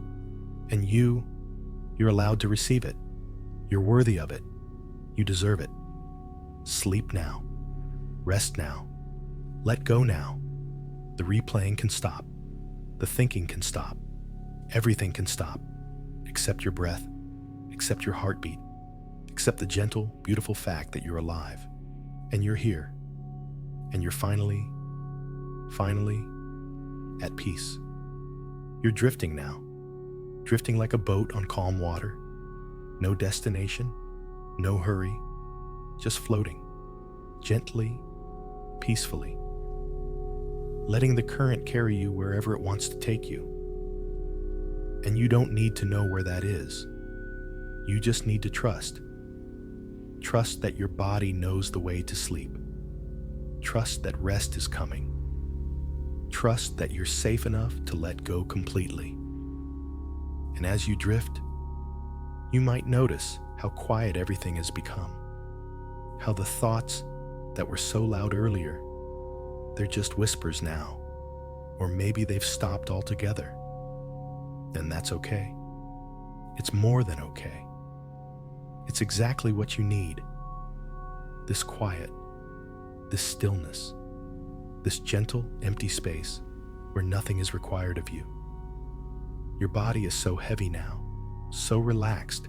And you're allowed to receive it. You're worthy of it. You deserve it. Sleep now. Rest now. Let go now. The replaying can stop. The thinking can stop. Everything can stop, except your breath, except your heartbeat, except the gentle, beautiful fact that you're alive, and you're here, and you're finally at peace. You're drifting now, drifting like a boat on calm water. No destination, no hurry, just floating, gently, peacefully, letting the current carry you wherever it wants to take you. And you don't need to know where that is. You just need to trust. Trust that your body knows the way to sleep. Trust that rest is coming. Trust that you're safe enough to let go completely. And as you drift, you might notice how quiet everything has become. How the thoughts that were so loud earlier, they're just whispers now. Or maybe they've stopped altogether. And that's okay. It's more than okay. It's exactly what you need. This quiet, this stillness, this gentle, empty space where nothing is required of you. Your body is so heavy now, so relaxed,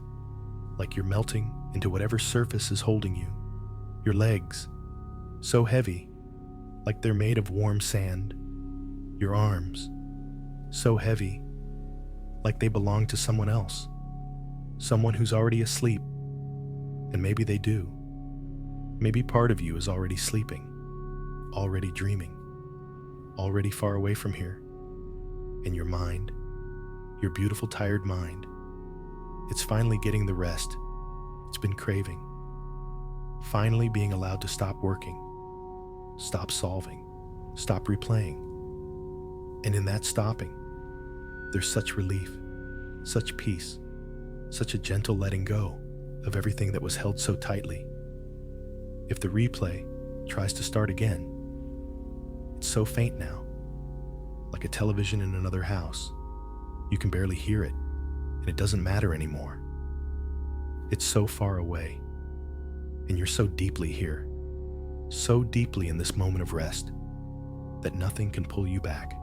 like you're melting into whatever surface is holding you. Your legs, so heavy, like they're made of warm sand. Your arms, so heavy, like they belong to someone else, someone who's already asleep. And maybe they do. Maybe part of you is already sleeping, already dreaming, already far away from here. And your mind, your beautiful tired mind, it's finally getting the rest it's been craving. Finally being allowed to stop working, stop solving, stop replaying. And in that stopping, there's such relief, such peace, such a gentle letting go of everything that was held so tightly. If the replay tries to start again, it's so faint now, like a television in another house. You can barely hear it, and it doesn't matter anymore. It's so far away, and you're so deeply here, so deeply in this moment of rest, that nothing can pull you back.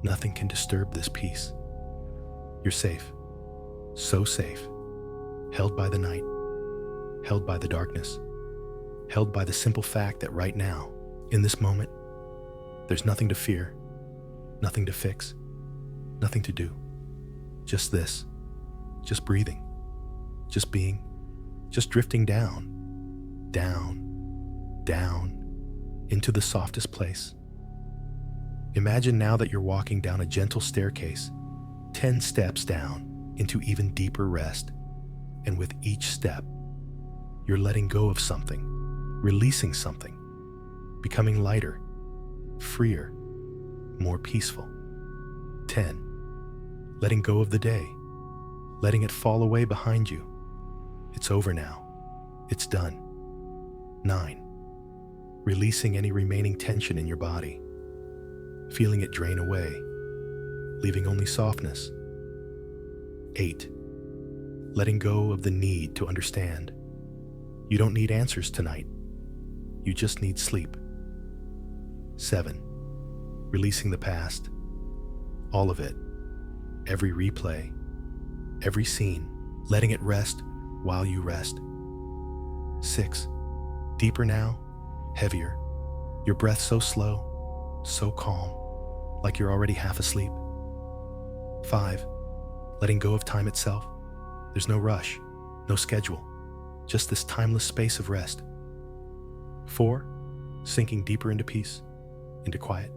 Nothing can disturb this peace. You're safe, so safe, held by the night, held by the darkness, held by the simple fact that right now, in this moment, there's nothing to fear, nothing to fix, nothing to do. Just this, just breathing, just being, just drifting down, down, down, into the softest place. Imagine now that you're walking down a gentle staircase, 10 steps down into even deeper rest. And with each step, you're letting go of something, releasing something, becoming lighter, freer, more peaceful. 10. Letting go of the day, letting it fall away behind you. It's over now. It's done. 9. Releasing any remaining tension in your body, feeling it drain away, leaving only softness. 8. Letting go of the need to understand. You don't need answers tonight. You just need sleep. 7. Releasing the past. All of it. Every replay. Every scene. Letting it rest while you rest. 6. Deeper now. Heavier. Your breath so slow, so calm, like you're already half asleep. 5. Letting go of time itself. There's no rush, no schedule, just this timeless space of rest. 4. Sinking deeper into peace, into quiet,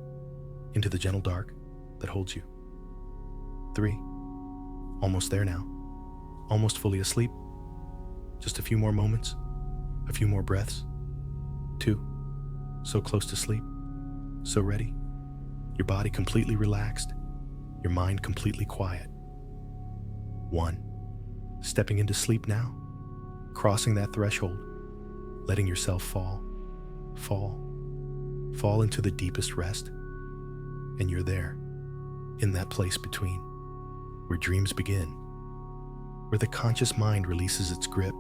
into the gentle dark that holds you. 3. Almost there now, almost fully asleep. Just a few more moments, a few more breaths. 2. So close to sleep, so ready. Your body completely relaxed, your mind completely quiet. 1. Stepping into sleep now, crossing that threshold, letting yourself fall into the deepest rest. And you're there, in that place between, where dreams begin, where the conscious mind releases its grip,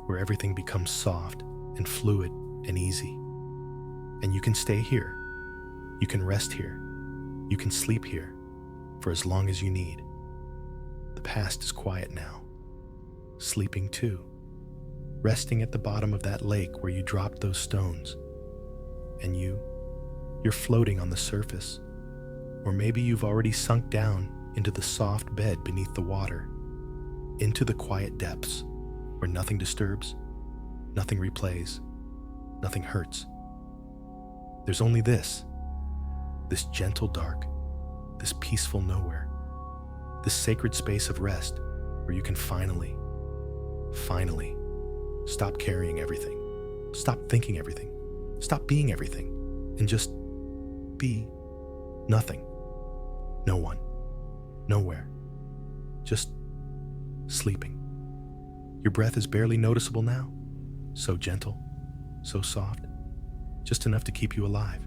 where everything becomes soft and fluid and easy. And you can stay here, you can rest here, you can sleep here for as long as you need. The past is quiet now, sleeping too, resting at the bottom of that lake where you dropped those stones. And you're floating on the surface, or maybe you've already sunk down into the soft bed beneath the water, into the quiet depths where nothing disturbs, nothing replays, nothing hurts. There's only this gentle dark, this peaceful nowhere, this sacred space of rest where you can finally stop carrying everything, stop thinking everything, stop being everything, and just be nothing. No one, nowhere, just sleeping. Your breath is barely noticeable now, so gentle, so soft, just enough to keep you alive,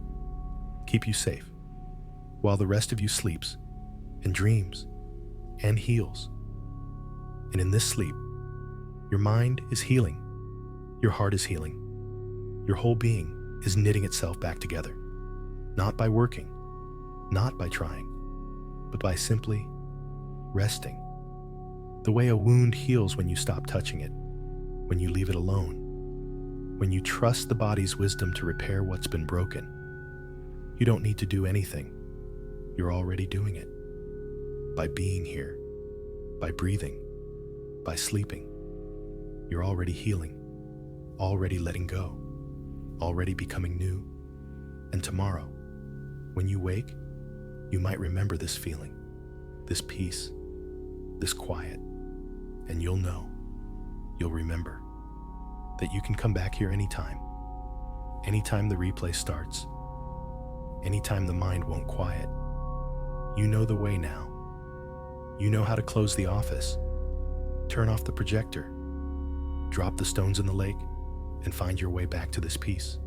keep you safe, while the rest of you sleeps and dreams and heals. And in this sleep, your mind is healing, your heart is healing, your whole being is knitting itself back together, not by working, not by trying, but by simply resting. The way a wound heals when you stop touching it, when you leave it alone, when you trust the body's wisdom to repair what's been broken. You don't need to do anything. You're already doing it. By being here, by breathing, by sleeping, you're already healing, already letting go, already becoming new. And tomorrow, when you wake, you might remember this feeling, this peace, this quiet, and you'll remember that you can come back here anytime the replay starts, anytime the mind won't quiet. You know the way now. You know how to close the office, turn off the projector, drop the stones in the lake, and find your way back to this peace.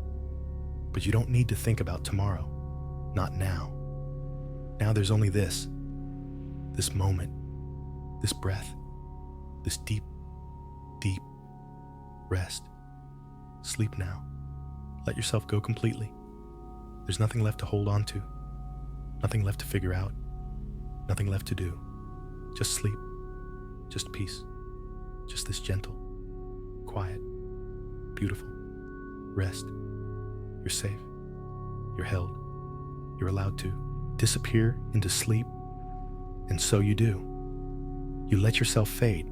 But you don't need to think about tomorrow, not now. Now there's only this moment, this breath, this deep rest. Sleep now. Let yourself go completely. There's nothing left to hold on to, nothing left to figure out, nothing left to do. Just sleep, just peace, just this gentle, quiet, beautiful rest. You're safe, you're held, you're allowed to disappear into sleep, and so you do. You let yourself fade,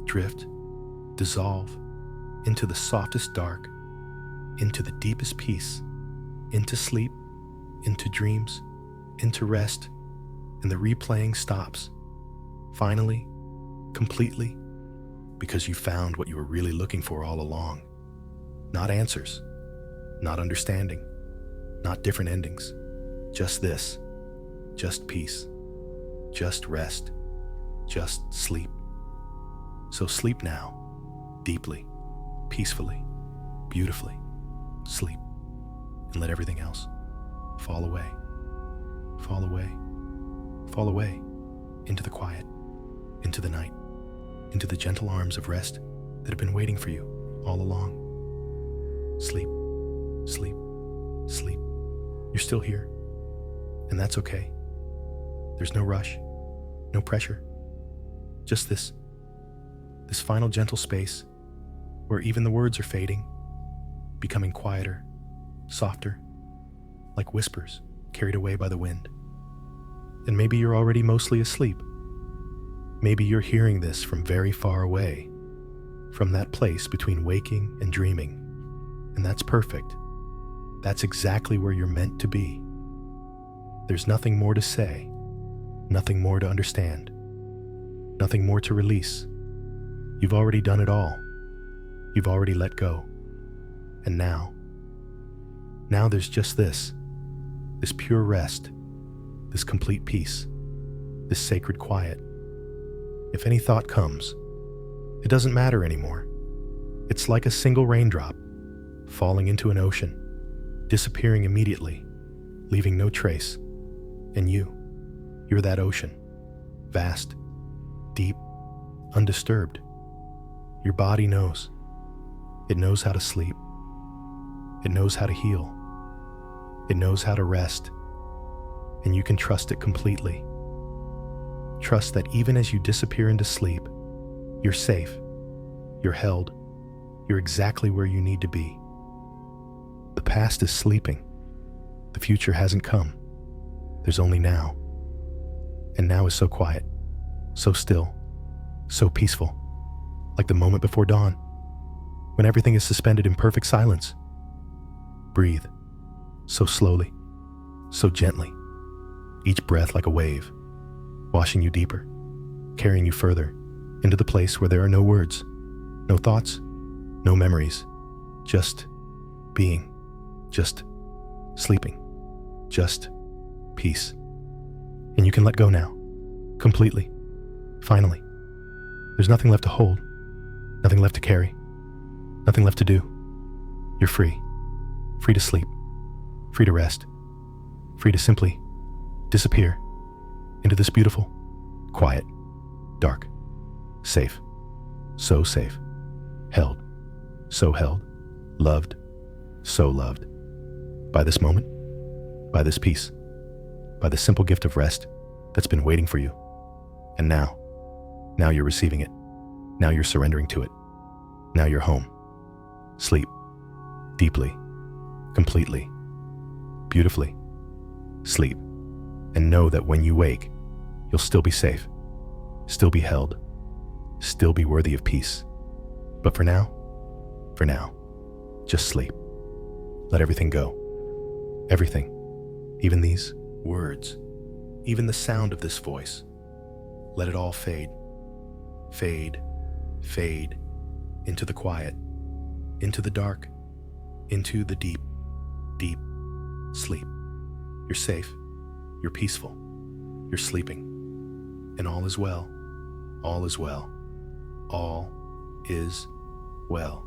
drift, dissolve into the softest dark, into the deepest peace, into sleep, into dreams, into rest, and the replaying stops. Finally, completely, because you found what you were really looking for all along. Not answers, not understanding, not different endings. Just this, just peace, just rest, just sleep. So sleep now, deeply, peacefully, beautifully. Sleep, and let everything else fall away, fall away, fall away into the quiet, into the night, into the gentle arms of rest that have been waiting for you all along. Sleep, sleep, sleep. You're still here, and that's okay. There's no rush, no pressure, just this final gentle space where even the words are fading, becoming quieter, softer, like whispers carried away by the wind. And maybe you're already mostly asleep. Maybe you're hearing this from very far away, from that place between waking and dreaming. And that's perfect. That's exactly where you're meant to be. There's nothing more to say, nothing more to understand, nothing more to release. You've already done it all. You've already let go. And now there's just this pure rest, this complete peace, this sacred quiet. If any thought comes, it doesn't matter anymore. It's like a single raindrop falling into an ocean, disappearing immediately, leaving no trace. And you're that ocean, vast, deep, undisturbed. Your body knows. It knows how to sleep. It knows how to heal. It knows how to rest. And you can trust it completely. Trust that even as you disappear into sleep, you're safe, you're held, you're exactly where you need to be. The past is sleeping. The future hasn't come. There's only now. And now is so quiet, so still, so peaceful, like the moment before dawn, when everything is suspended in perfect silence. Breathe, so slowly, so gently, each breath like a wave, washing you deeper, carrying you further into the place where there are no words, no thoughts, no memories, just being, just sleeping, just peace. And you can let go now, completely, finally. There's nothing left to hold, nothing left to carry, nothing left to do. You're free, free to sleep, free to rest, free to simply disappear into this beautiful, quiet, dark, safe, so safe, held, so held, loved, so loved, by this moment, by this peace, by the simple gift of rest that's been waiting for you. And now you're receiving it. Now you're surrendering to it. Now you're home. Sleep, deeply, completely, beautifully. Sleep, and know that when you wake, you'll still be safe, still be held, still be worthy of peace. But for now, just sleep. Let everything go. Everything, even these words, even the sound of this voice. Let it all fade, fade, fade into the quiet, into the dark, into the deep, deep sleep. You're safe, you're peaceful, you're sleeping, and all is well, all is well, all is well.